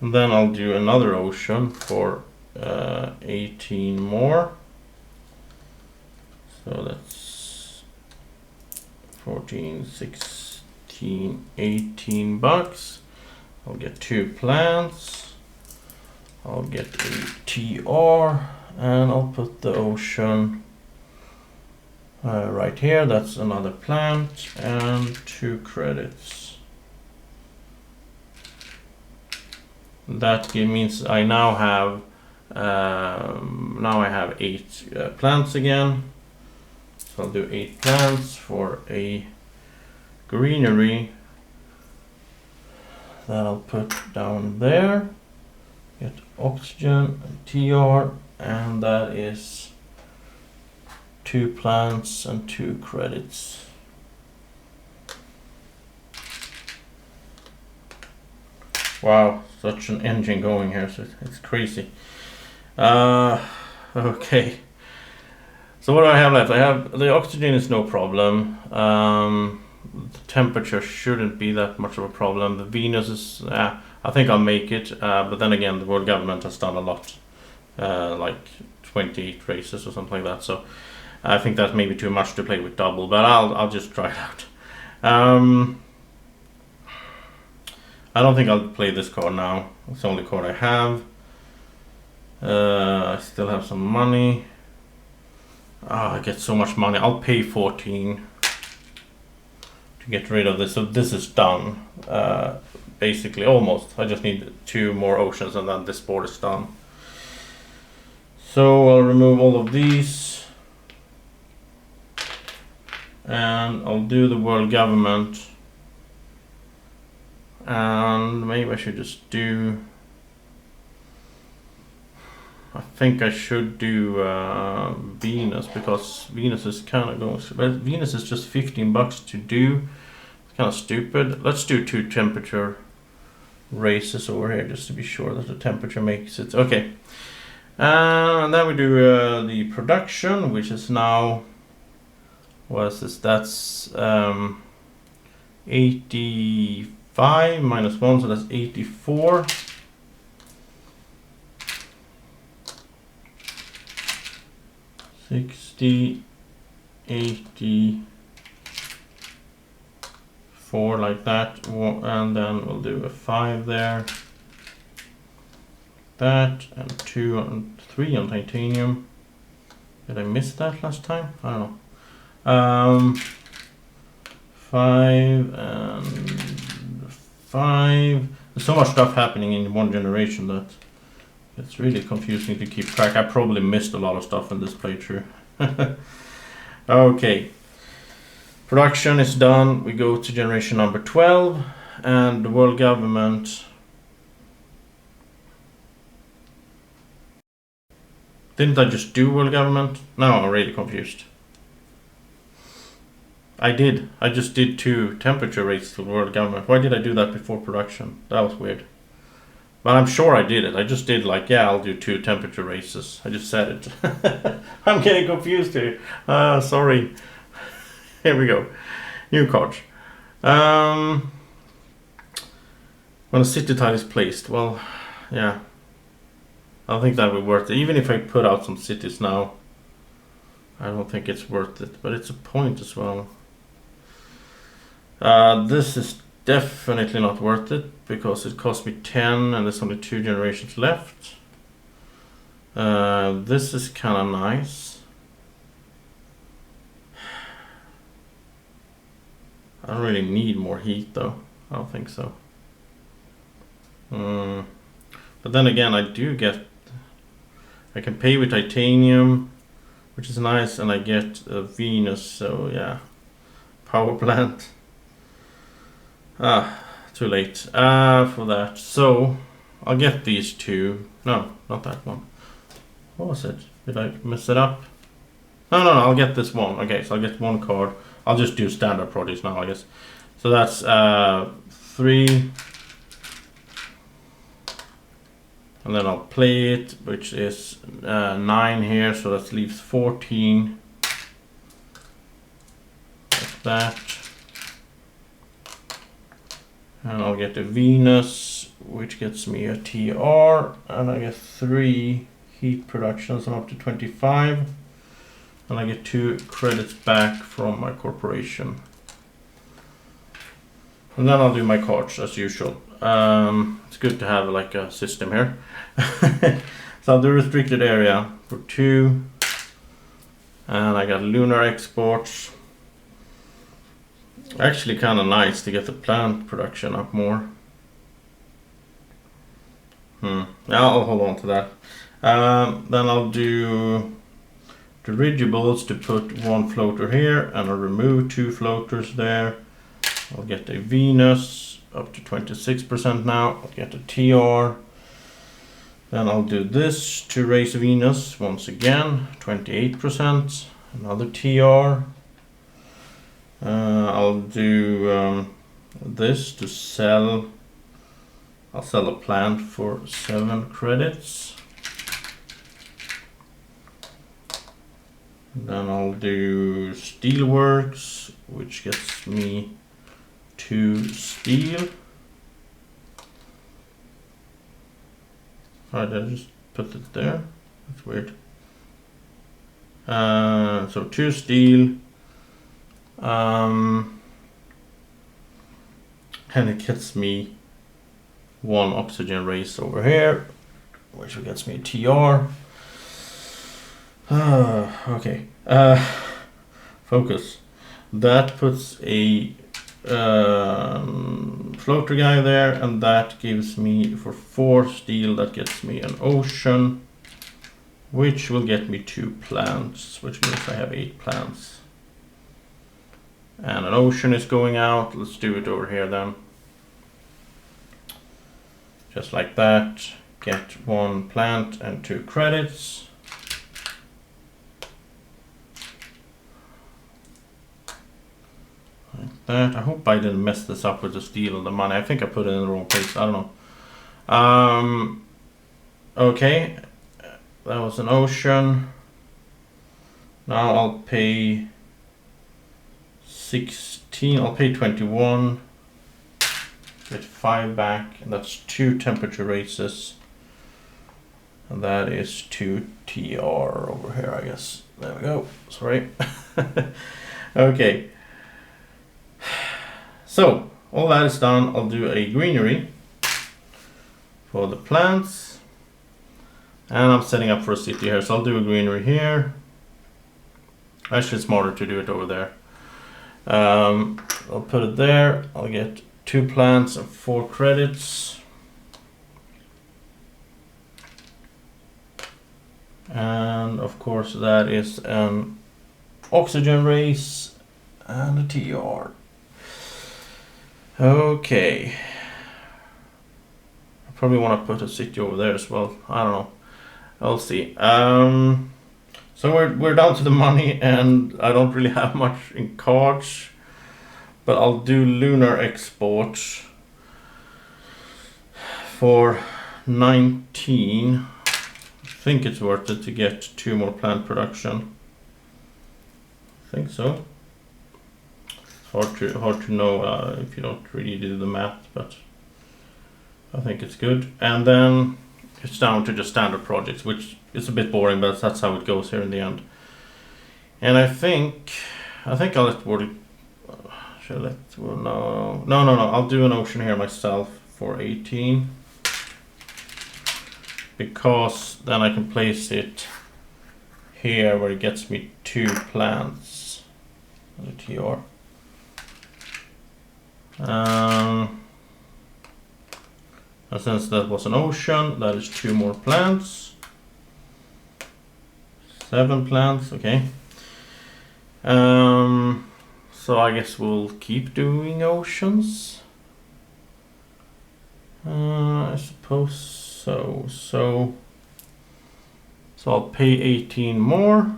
then I'll do another ocean for 18 more. So that's 14, 16, 18 bucks. I'll get 2 plants. I'll get a TR, and I'll put the ocean right here. That's another plant and 2 credits. That means I now have I have 8 plants again. So I'll do 8 plants for a greenery that I'll put down there. Get oxygen and TR, and that is 2 plants and 2 credits. Wow, such an engine going here, so it's crazy. Okay. So what do I have left? I have the oxygen is no problem. The temperature shouldn't be that much of a problem. The Venus is, I think I'll make it. But then again, the world government has done a lot, like 28 races or something like that. So I think that's maybe too much to play with double. But I'll just try it out. I don't think I'll play this card now. It's the only card I have. I still have some money. I get so much money. I'll pay 14 to get rid of this. So this is done. Basically, almost. I just need 2 more oceans and then this board is done. So I'll remove all of these. And I'll do the world government. And maybe I should just do, I think I should do Venus, because Venus is kind of going, but Venus is just 15 bucks to do. It's kind of stupid. Let's do 2 temperature races over here just to be sure that the temperature makes it. Okay. And then we do the production, which is now, what is this? That's 85 5 minus 1, so that's 84. $60, $84 like that, and then we'll do a 5 there. That and 2 and 3 on titanium. Did I miss that last time? I don't know. 5 and 5. There's so much stuff happening in one generation that it's really confusing to keep track. I probably missed a lot of stuff in this playthrough. Okay. Production is done. We go to generation number 12 and the world government. Didn't I just do world government? No, I'm really confused. I did. I just did 2 temperature rates to world government. Why did I do that before production? That was weird. But I'm sure I did it. I just did like, yeah, I'll do 2 temperature races. I just said it. I'm getting confused here. Sorry. Here we go. New cards. When a city tile is placed, well, yeah. I think that would be worth it. Even if I put out some cities now, I don't think it's worth it. But it's a point as well. This is definitely not worth it because it cost me 10 and there's only 2 generations left. This is kind of nice. I don't really need more heat though. I don't think so. But then again, I can pay with titanium, which is nice, and I get a Venus, so yeah. Power plant. Too late for that. So I'll get these 2. No, not that one. What was it? Did I mess it up? No, I'll get this one. Okay, so I'll get 1 card. I'll just do standard produce now, I guess. So that's 3. And then I'll play it, which is 9 here, so that leaves 14. Like that. And I'll get a Venus, which gets me a TR, and I get 3 heat productions. I'm up to 25. And I get 2 credits back from my corporation. And then I'll do my cards as usual. It's good to have like a system here. So I'll do restricted area for 2. And I got lunar exports. Actually kind of nice to get the plant production up more. Yeah, I'll hold on to that. Then I'll do dirigibles to put 1 floater here, and I'll remove 2 floaters there. I'll get a Venus up to 26% now. I'll get a TR. Then I'll do this to raise Venus once again, 28%. Another TR. I'll do this to sell. I'll sell a plant for 7 credits. Then I'll do steelworks, which gets me 2 steel. Why did I just put it there? That's weird. So 2 steel. And it gets me 1 oxygen race over here, which gets me a TR. Okay. Focus. That puts a floater guy there, and that gives me for 4 steel, that gets me an ocean, which will get me 2 plants, which means I have 8 plants. And an ocean is going out. Let's do it over here then. Just like that. Get 1 plant and 2 credits. Like that. I hope I didn't mess this up with the steel and the money. I think I put it in the wrong place. I don't know. Okay. That was an ocean. Now I'll pay 16. I'll pay 21. Get 5 back, and that's 2 temperature raises. And that is 2 TR over here, I guess. There we go. Sorry. Okay. So, all that is done. I'll do a greenery for the plants. And I'm setting up for a city here, so I'll do a greenery here. Actually, it's smarter to do it over there. I'll put it there. I'll get 2 plants and 4 credits. And of course that is an oxygen race and a TR. Okay. I probably want to put a city over there as well. I don't know. I'll see. So we're down to the money, and I don't really have much in cards, but I'll do lunar export for 19. I think it's worth it to get 2 more plant production. I think so. It's hard to know if you don't really do the math, but I think it's good. And then it's down to just standard projects, which is a bit boring, but that's how it goes here in the end. And I think I'll let Wardy. Should I let? Well, no. I'll do an ocean here myself for 18. Because then I can place it here where it gets me 2 plants. The TR. And since that was an ocean, that is 2 more plants. 7 plants, okay. So I guess we'll keep doing oceans. I suppose. So I'll pay 18 more.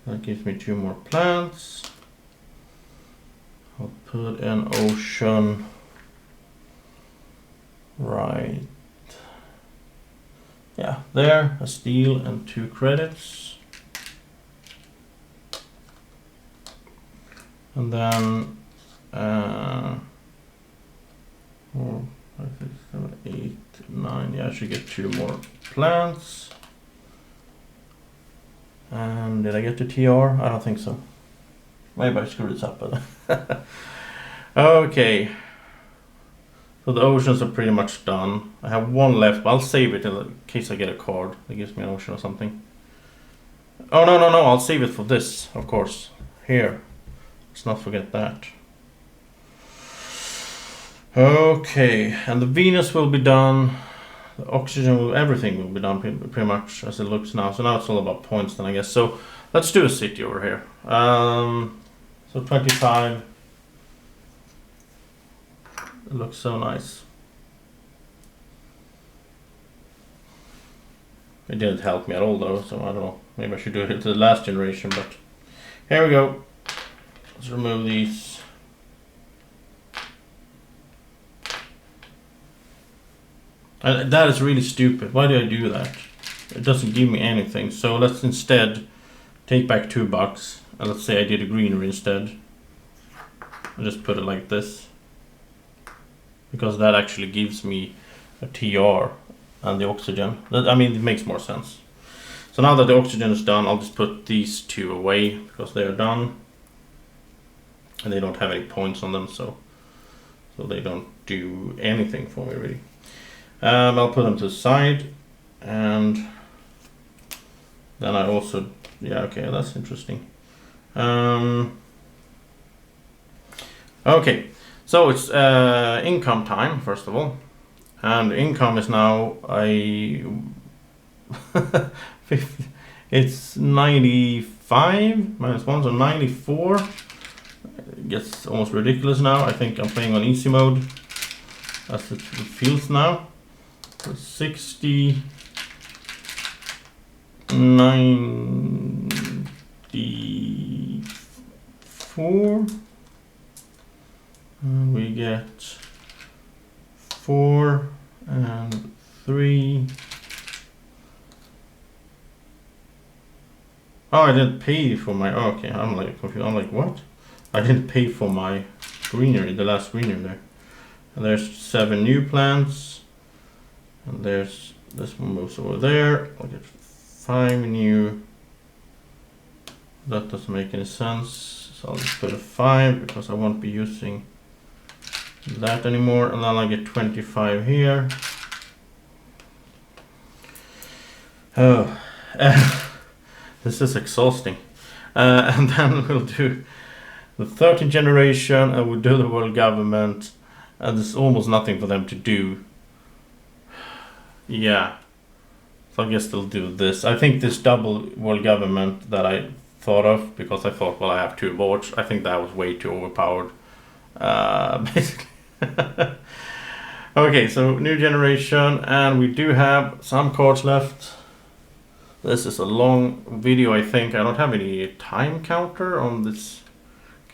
That gives me 2 more plants. I'll put an ocean right. Yeah, there, a steel and 2 credits. And then 4, 5, 6, 7, 8, 9. Yeah, I should get 2 more plants. And did I get the TR? I don't think so. Maybe I screwed this up. But okay. So the oceans are pretty much done. I have 1 left, but I'll save it in case I get a card that gives me an ocean or something. Oh, no. I'll save it for this, of course. Here. Let's not forget that. Okay, and the Venus will be done. The oxygen, everything will be done pretty much as it looks now. So now it's all about points then, I guess. So let's do a city over here. So 25. It looks so nice. It didn't help me at all though, so I don't know. Maybe I should do it to the last generation, but here we go. Let's remove these. That is really stupid. Why do I do that? It doesn't give me anything. So let's instead take back $2. And let's say I did a greenery instead. I'll just put it like this. Because that actually gives me a TR and the oxygen. I mean, it makes more sense. So now that the oxygen is done, I'll just put these 2 away because they are done. And they don't have any points on them, so they don't do anything for me really. I'll put them to the side, and then I also, yeah, okay, that's interesting. Okay, so it's income time first of all, and income is now it's 95 minus 1, so 94. It gets almost ridiculous now. I think I'm playing on easy mode as it feels now. 60, 94, and we get 4 and 3. Oh, I didn't pay for my, oh, okay, I'm like confused. I'm like, what? I didn't pay for my greenery, the last greenery there. And there's 7 new plants. And there's this one moves over there. I'll get 5 new. That doesn't make any sense. So I'll just put a 5 because I won't be using that anymore. And then I'll get 25 here. Oh, this is exhausting. And then we'll do the 13th generation and we'll do the world government. And there's almost nothing for them to do. Yeah. So I guess they'll do this. I think this double world government that I thought of, because I thought, well, I have 2 boards. I think that was way too overpowered. Basically. Okay, so new generation, and we do have some cards left. This is a long video, I think. I don't have any time counter on this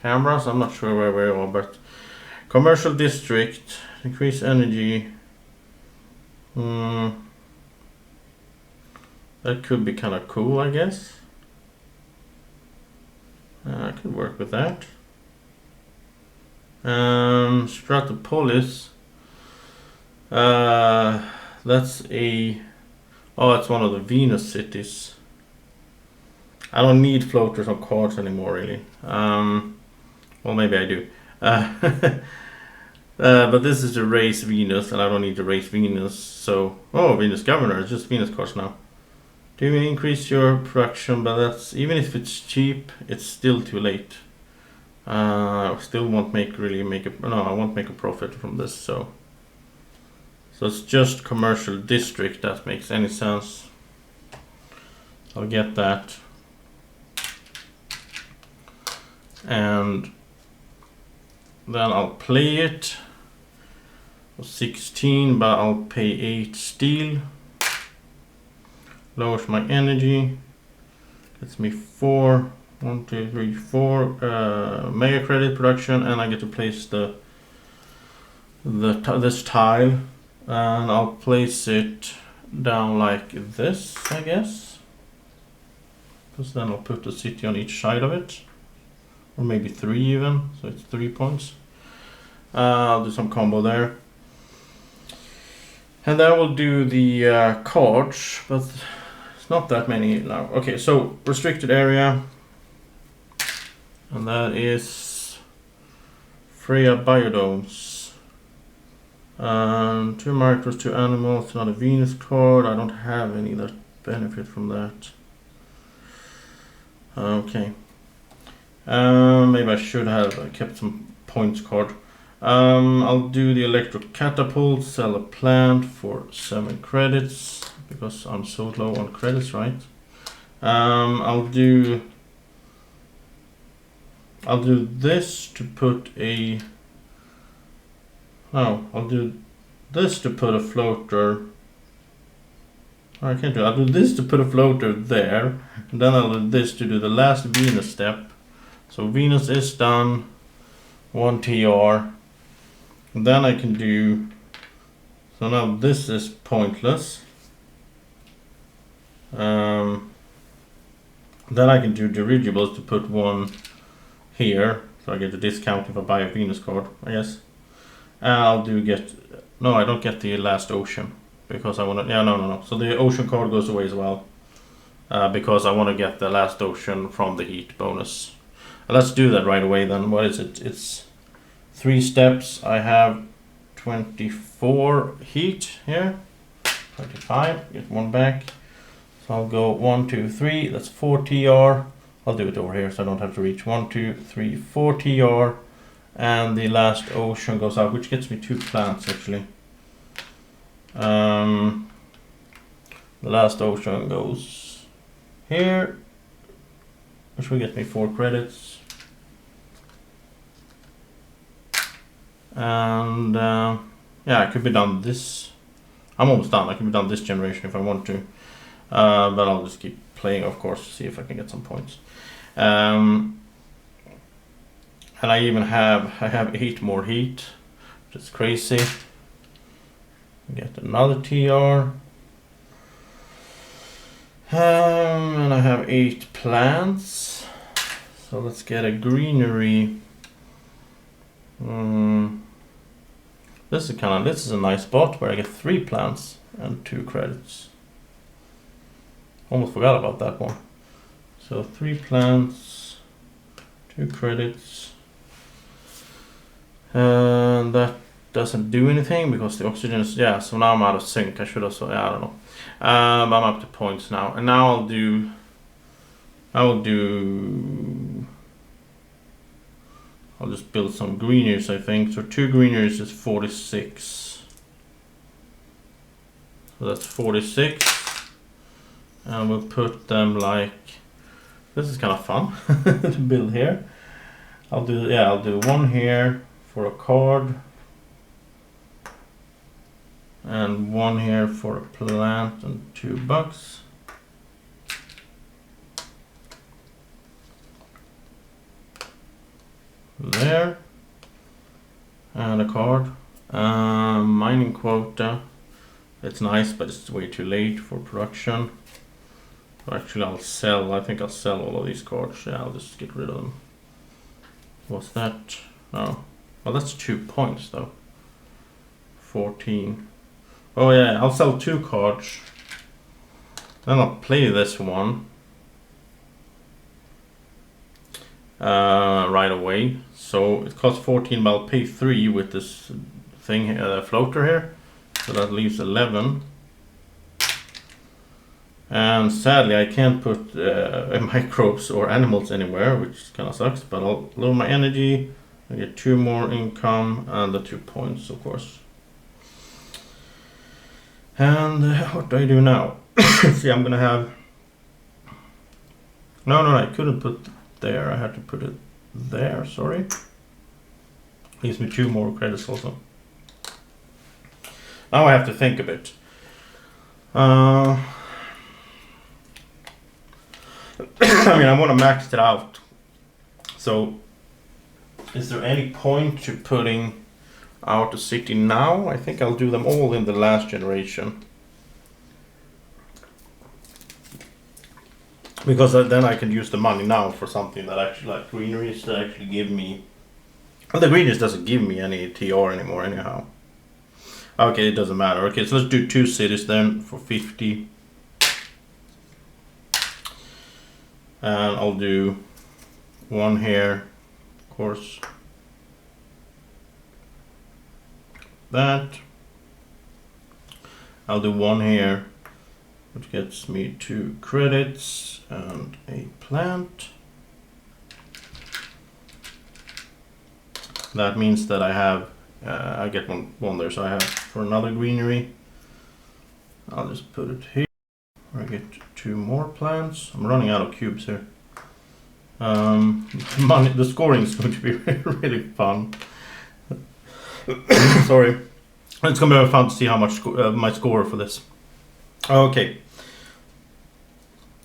camera, so I'm not sure where we are, but commercial district, increase energy. That could be kind of cool, I guess. I could work with that. Stratopolis. That's a... Oh, it's one of the Venus cities. I don't need floaters on cards anymore, really. Well, maybe I do. But this is to raise Venus, and I don't need to raise Venus. So, oh, Venus Governor. It's just Venus cards now. Do you increase your production? But that's, even if it's cheap, it's still too late. I still won't make I won't make a profit from this. So it's just commercial district that makes any sense. I'll get that. And then I'll play it. 16, but I'll pay 8 steel. Lowers my energy. Gets me 4. 1, 2, 3, 4 mega credit production, and I get to place this tile, and I'll place it down like this, I guess, because then I'll put the city on each side of it, or maybe 3 even, so it's 3 points. I'll do some combo there, and then we'll do the cards, but it's not that many now. Okay, so restricted area. And that is Freya Biodomes. 2 micros, 2 animals, not a Venus card. I don't have any that benefit from that. Okay. Maybe I should have kept some points card. I'll do the electric catapult, sell a plant for 7 credits, because I'm so low on credits, right? I'll do this to put a... Oh, I'll do this to put a floater... I can't do it. I'll do this to put a floater there. And then I'll do this to do the last Venus step. So Venus is done. 1 TR. And then I can do... So now this is pointless. Then I can do dirigibles to put 1... here, so I get a discount if I buy a Venus card, I guess. I'll do get... No, I don't get the last ocean, because I want to... Yeah, no. So the ocean card goes away as well, because I want to get the last ocean from the heat bonus. Let's do that right away then. What is it? It's 3 steps. I have 24 heat here. 25, get 1 back. So I'll go 1, 2, 3, that's 4 TR. I'll do it over here so I don't have to reach. 1, 2, 3, 4 TR, and the last ocean goes out, which gets me 2 plants actually. The last ocean goes here, which will get me 4 credits. And yeah, I could be done this. I'm almost done. I can be done this generation if I want to, but I'll just keep playing, of course, to see if I can get some points. And I even have 8 more heat, which is crazy. Get another TR. And I have 8 plants. So let's get a greenery. This is a nice spot where I get 3 plants and 2 credits. Almost forgot about that one. So 3 plants, 2 credits. And that doesn't do anything because the oxygen is, yeah, so now I'm out of sync. I should also, yeah, I don't know. I'm up to points now. And now I'll just build some greeneries, I think. So 2 greeneries is 46. So that's 46. And we'll put them like, this is kind of fun to build here. I'll do 1 here for a card. And 1 here for a plant and 2 bucks. There. And a card. Mining quota. It's nice, but it's way too late for production. Actually, I think I'll sell all of these cards. Yeah, I'll just get rid of them. What's that? Oh, well, that's 2 points though. 14. Oh yeah, I'll sell 2 cards. Then I'll play this one right away. So it costs 14, but I'll pay 3 with this thing here, floater here. So that leaves 11. And sadly, I can't put microbes or animals anywhere, which kind of sucks. But I'll lower my energy. I get 2 more income and the 2 points, of course. And what do I do now? See, I'm gonna have. No, I couldn't put there. I had to put it there. Sorry. Leaves me 2 more credits also. Now I have to think a bit. I mean, I want to max it out. So, is there any point to putting out a city now? I think I'll do them all in the last generation. Because then I can use the money now for something that actually, like greeneries, that actually give me. Well, the greeneries doesn't give me any TR anymore, anyhow. Okay, it doesn't matter. Okay, so let's do 2 cities then for 50. And I'll do 1 here, of course. That. I'll do 1 here, which gets me 2 credits and a plant. That means that I have, I get one there, so I have for another greenery. I'll just put it here. I get 2 more plants. I'm running out of cubes here. The scoring is going to be really fun. Sorry. It's going to be fun to see how much my score for this. Okay.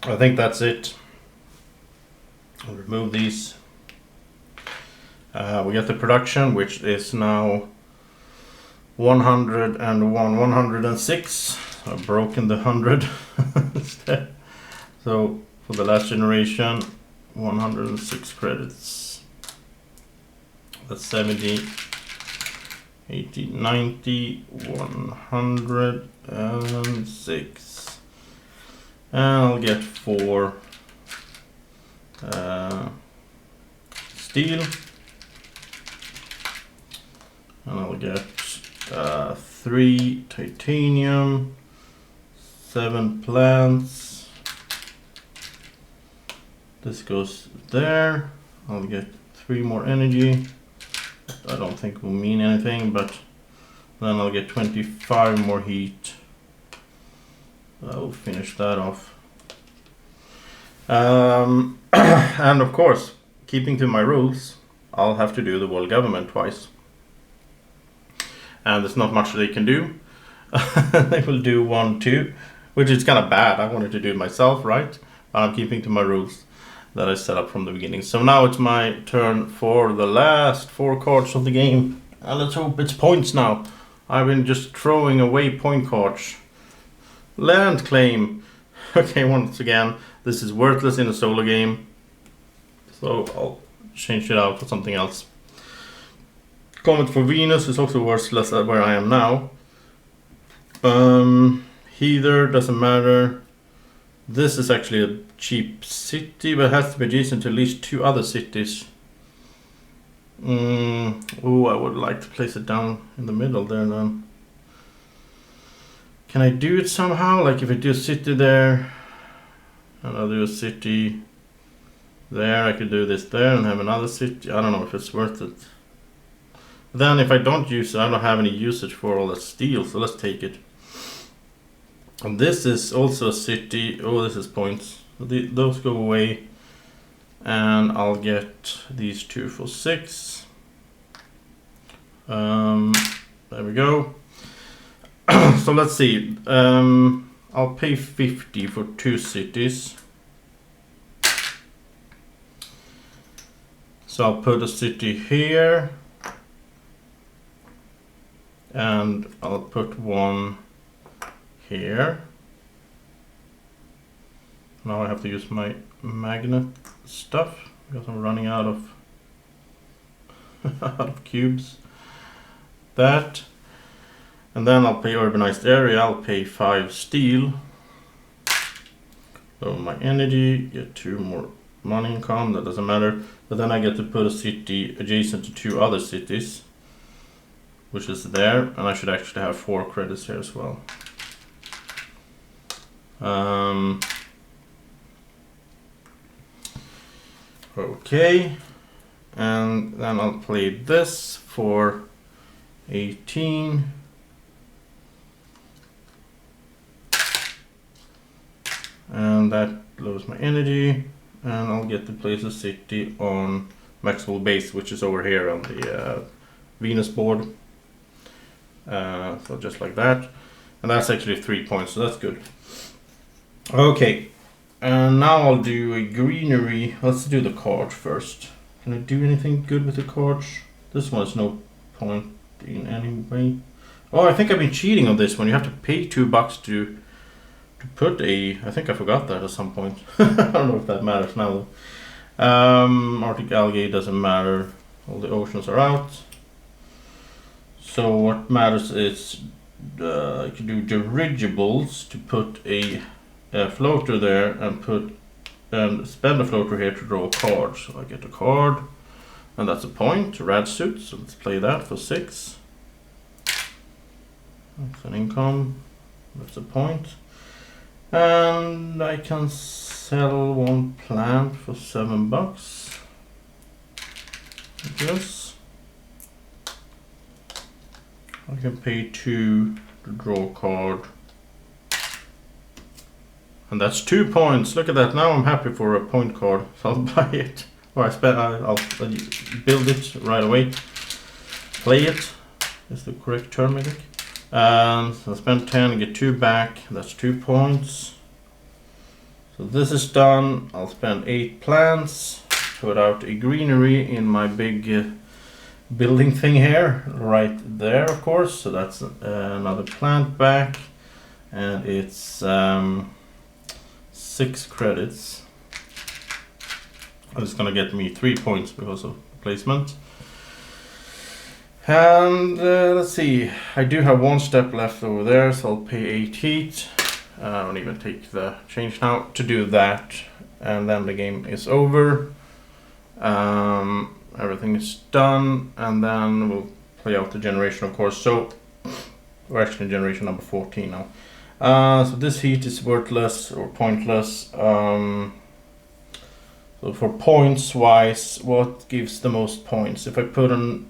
I think that's it. I'll remove these. We get the production, which is now 101, 106. I've broken the 100 instead. So for the last generation, 106 credits. That's 70, 80, 90, 106. And I'll get 4 steel. And I'll get 3 titanium, 7 plants. This goes there. I'll get 3 more energy. I don't think will mean anything, but then I'll get 25 more heat. I'll finish that off. And of course, keeping to my rules, I'll have to do the world government twice. And there's not much they can do. They will do 1, 2, which is kind of bad. I wanted to do it myself, right? I'm keeping to my rules that I set up from the beginning. So now it's my turn for the last 4 cards of the game. And let's hope it's points now. I've been just throwing away point cards. Land claim. Okay, once again, this is worthless in a solo game. So I'll change it out for something else. Comet for Venus is also worthless at where I am now. Heather doesn't matter. This is actually a cheap city, but it has to be adjacent to at least 2 other cities. Oh, I would like to place it down in the middle there then. Can I do it somehow? Like if I do a city there, and I'll do a city there, I could do this there and have another city. I don't know if it's worth it. Then if I don't use it, I don't have any usage for all that steel, so let's take it. And this is also a city. Oh, this is points. Those go away. And I'll get these 2 for 6. There we go. So let's see. I'll pay 50 for 2 cities. So I'll put a city here. And I'll put one here. Now I have to use my magnet stuff because I'm running out of out of cubes. That, and then I'll pay urbanized area. I'll pay 5 steel. Lower my energy, get 2 more money income. That doesn't matter. But then I get to put a city adjacent to 2 other cities, which is there, and I should actually have 4 credits here as well. Okay, and then I'll play this for 18. And that lowers my energy, and I'll get to place a city on Maxwell Base, which is over here on the Venus board. So just like that, and that's actually 3 points, so that's good. Okay, and now I'll do a greenery. Let's do the card first. Can I do anything good with the cards? This one is no point in any way. Oh, I think I've been cheating on this one. You have to pay $2 to put a. I think I forgot that at some point. I don't know if that matters now though. Arctic algae doesn't matter. All the oceans are out. So what matters is I can do dirigibles to put a floater there and spend a floater here to draw a card. So I get a card, and that's a point. Rad suit. So let's play that for 6. That's an income. That's a point. And I can sell 1 plant for $7. Yes. I can pay 2 to draw a card. And that's 2 points. Look at that. Now I'm happy for a point card. So I'll buy it. Or I'll build it right away. Play it is the correct term, I think. And so I spend 10 and get 2 back. That's 2 points. So this is done. I'll spend 8 plants. Put out a greenery in my big building thing here. Right there, of course. So that's another plant back. And it's 6 credits. It's gonna get me 3 points because of placement. And let's see, I do have 1 step left over there, so I'll pay 8 heat. I don't even take the change now to do that, and then the game is over. Everything is done, and then we'll play out the generation, of course. So we're actually in generation number 14 now. So this heat is worthless or pointless. So for points wise, what gives the most points? If I put on,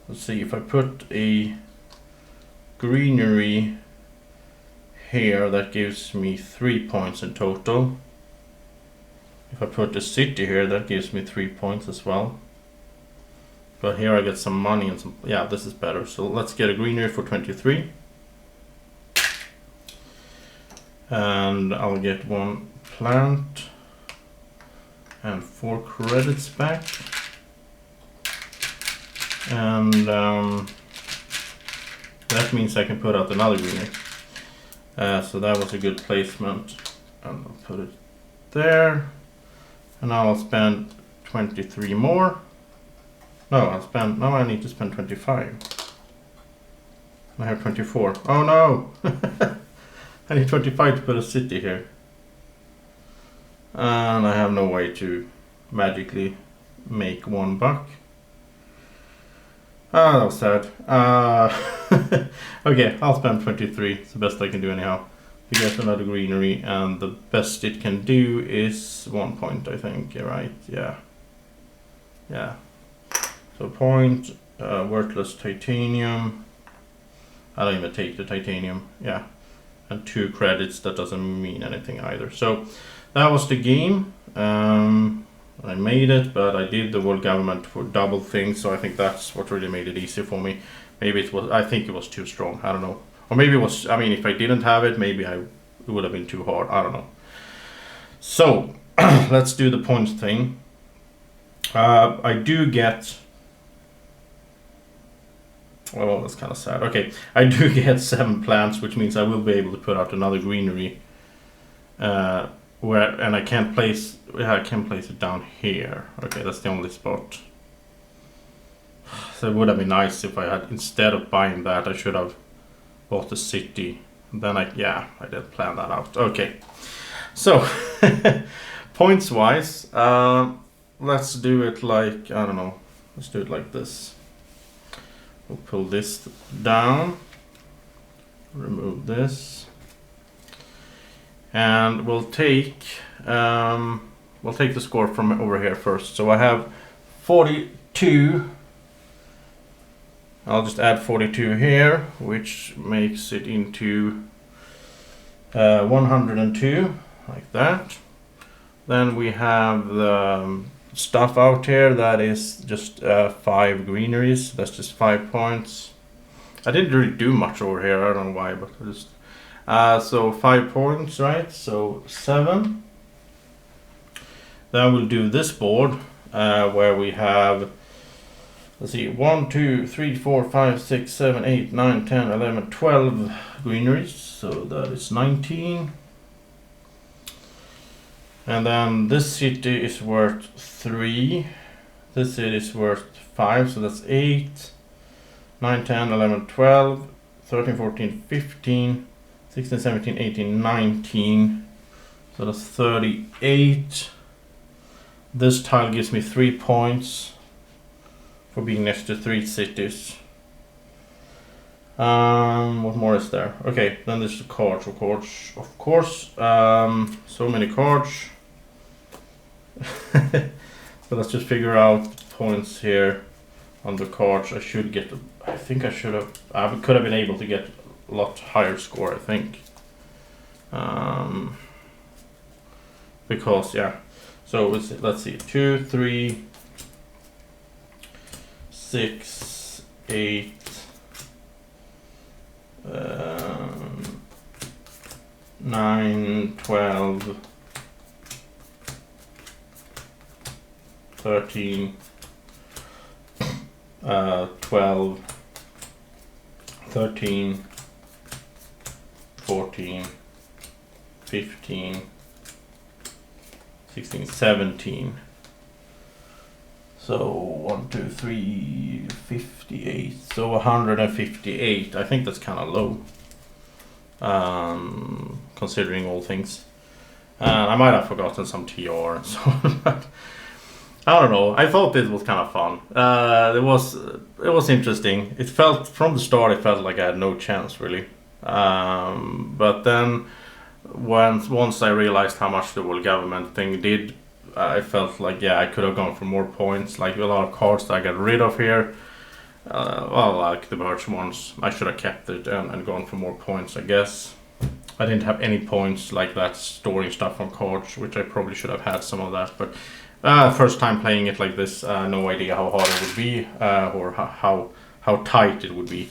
let's see, if I put a greenery here, that gives me 3 points in total. If I put a city here, that gives me 3 points as well. But here I get some money and some, yeah, this is better. So let's get a greenery for 23. And I'll get 1 plant and 4 credits back. And that means I can put out another greenery. So that was a good placement. And I'll put it there. And now I'll spend 23 more. No, now I need to spend 25. I have 24. Oh no! I need 25 to put a city here. And I have no way to magically make $1. Ah, that was sad. Okay, I'll spend 23. It's the best I can do anyhow. To get another greenery, and the best it can do is 1 point, I think. You're right, yeah. Yeah. So point, worthless titanium. I don't even take the titanium, yeah. And 2 credits, that doesn't mean anything either. So that was the game. I made it, but I did the world government for double things, so I think that's what really made it easy for me. Maybe it was, I think it was too strong, I don't know. Or maybe it was, I mean, if I didn't have it, maybe it would have been too hard, I don't know. So, let's do the points thing. I do get... Well, that's kind of sad. Okay, I do get 7 plants, which means I will be able to put out another greenery. And I can't place... Yeah, I can place it down here. Okay, that's the only spot. So it would have been nice if I had, instead of buying that, I should have bought the city. Then I did plan that out. Okay, so points wise, let's do it like, I don't know, let's do it like this. We'll pull this down, remove this, and we'll take the score from over here first. So I have 42. I'll just add 42 here, which makes it into 102, like that. Then we have the stuff out here that is just 5 greeneries. That's just 5 points. I didn't really do much over here, I don't know why, but just so 5 points, right? So 7. Then we'll do this board where we have, let's see, 1, 2, 3, 4, 5, 6, 7, 8, 9, 10, 11, 12 greeneries. So that is 19. And then this city is worth 3. This city is worth 5, so that's 8, 9, 10, 11, 12, 13, 14, 15, 16, 17, 18, 19. So that's 38. This tile gives me 3 points for being next to 3 cities. What more is there? Okay, then there's the cards, of course. So many cards. So let's just figure out points here on the cards. I should get, I think I should have, I could have been able to get a lot higher score, I think. Because, yeah. So let's see, 2, 3, 6, 8, 9, 12, 13, 12, 13, 14, 15, 16, 17. So 1, 2, 3, 58. So 158. I think that's kind of low, considering all things. I might have forgotten some TR and so on, but I don't know. I thought this was kind of fun. It was interesting. It felt from the start. It felt like I had no chance really. But then once I realized how much the world government thing did, I felt like, yeah, I could have gone for more points. Like a lot of cards that I got rid of here. Well, like the birch ones, I should have kept it and gone for more points, I guess. I didn't have any points like that storing stuff on cards, which I probably should have had some of that. But first time playing it like this, no idea how hard it would be or how tight it would be.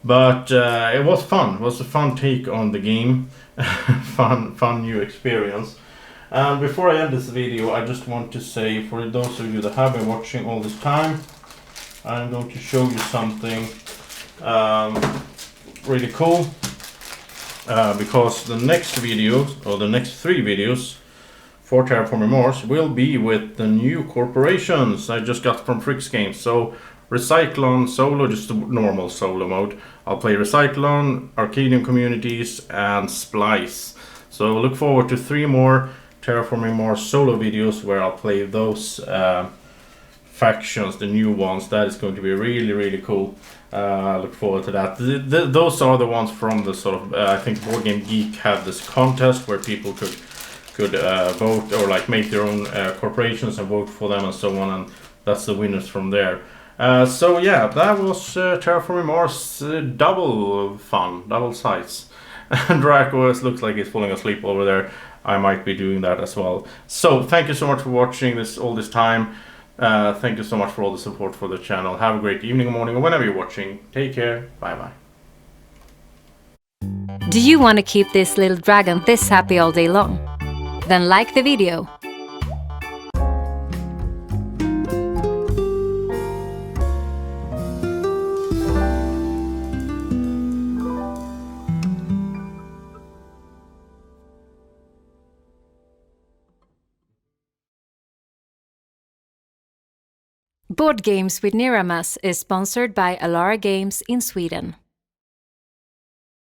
But it was fun. It was a fun take on the game. fun new experience. Before I end this video, I just want to say, for those of you that have been watching all this time, I'm going to show you something really cool. Because the next video, or the next 3 videos for Terraforming Mars will be with the new corporations I just got from Fricks Games. So Recyclone Solo, just a normal solo mode. I'll play Recyclone, Arcadium Communities, and Splice. So look forward to 3 more Terraforming Mars solo videos where I'll play those factions, the new ones. That is going to be really, really cool. Look forward to that. Those are the ones from the sort of I think Board Game Geek had this contest where people could vote or like make their own corporations and vote for them and so on, and that's the winners from there. So yeah, that was Terraforming Mars, double fun, double size. And Draco looks like he's falling asleep over there. I might be doing that as well. So thank you so much for watching this all this time. Thank you so much for all the support for the channel. Have a great evening or morning or whenever you're watching. Take care. Bye bye. Do you want to keep this little dragon this happy all day long? Then like the video. Board Games with Niramas is sponsored by Alara Games in Sweden.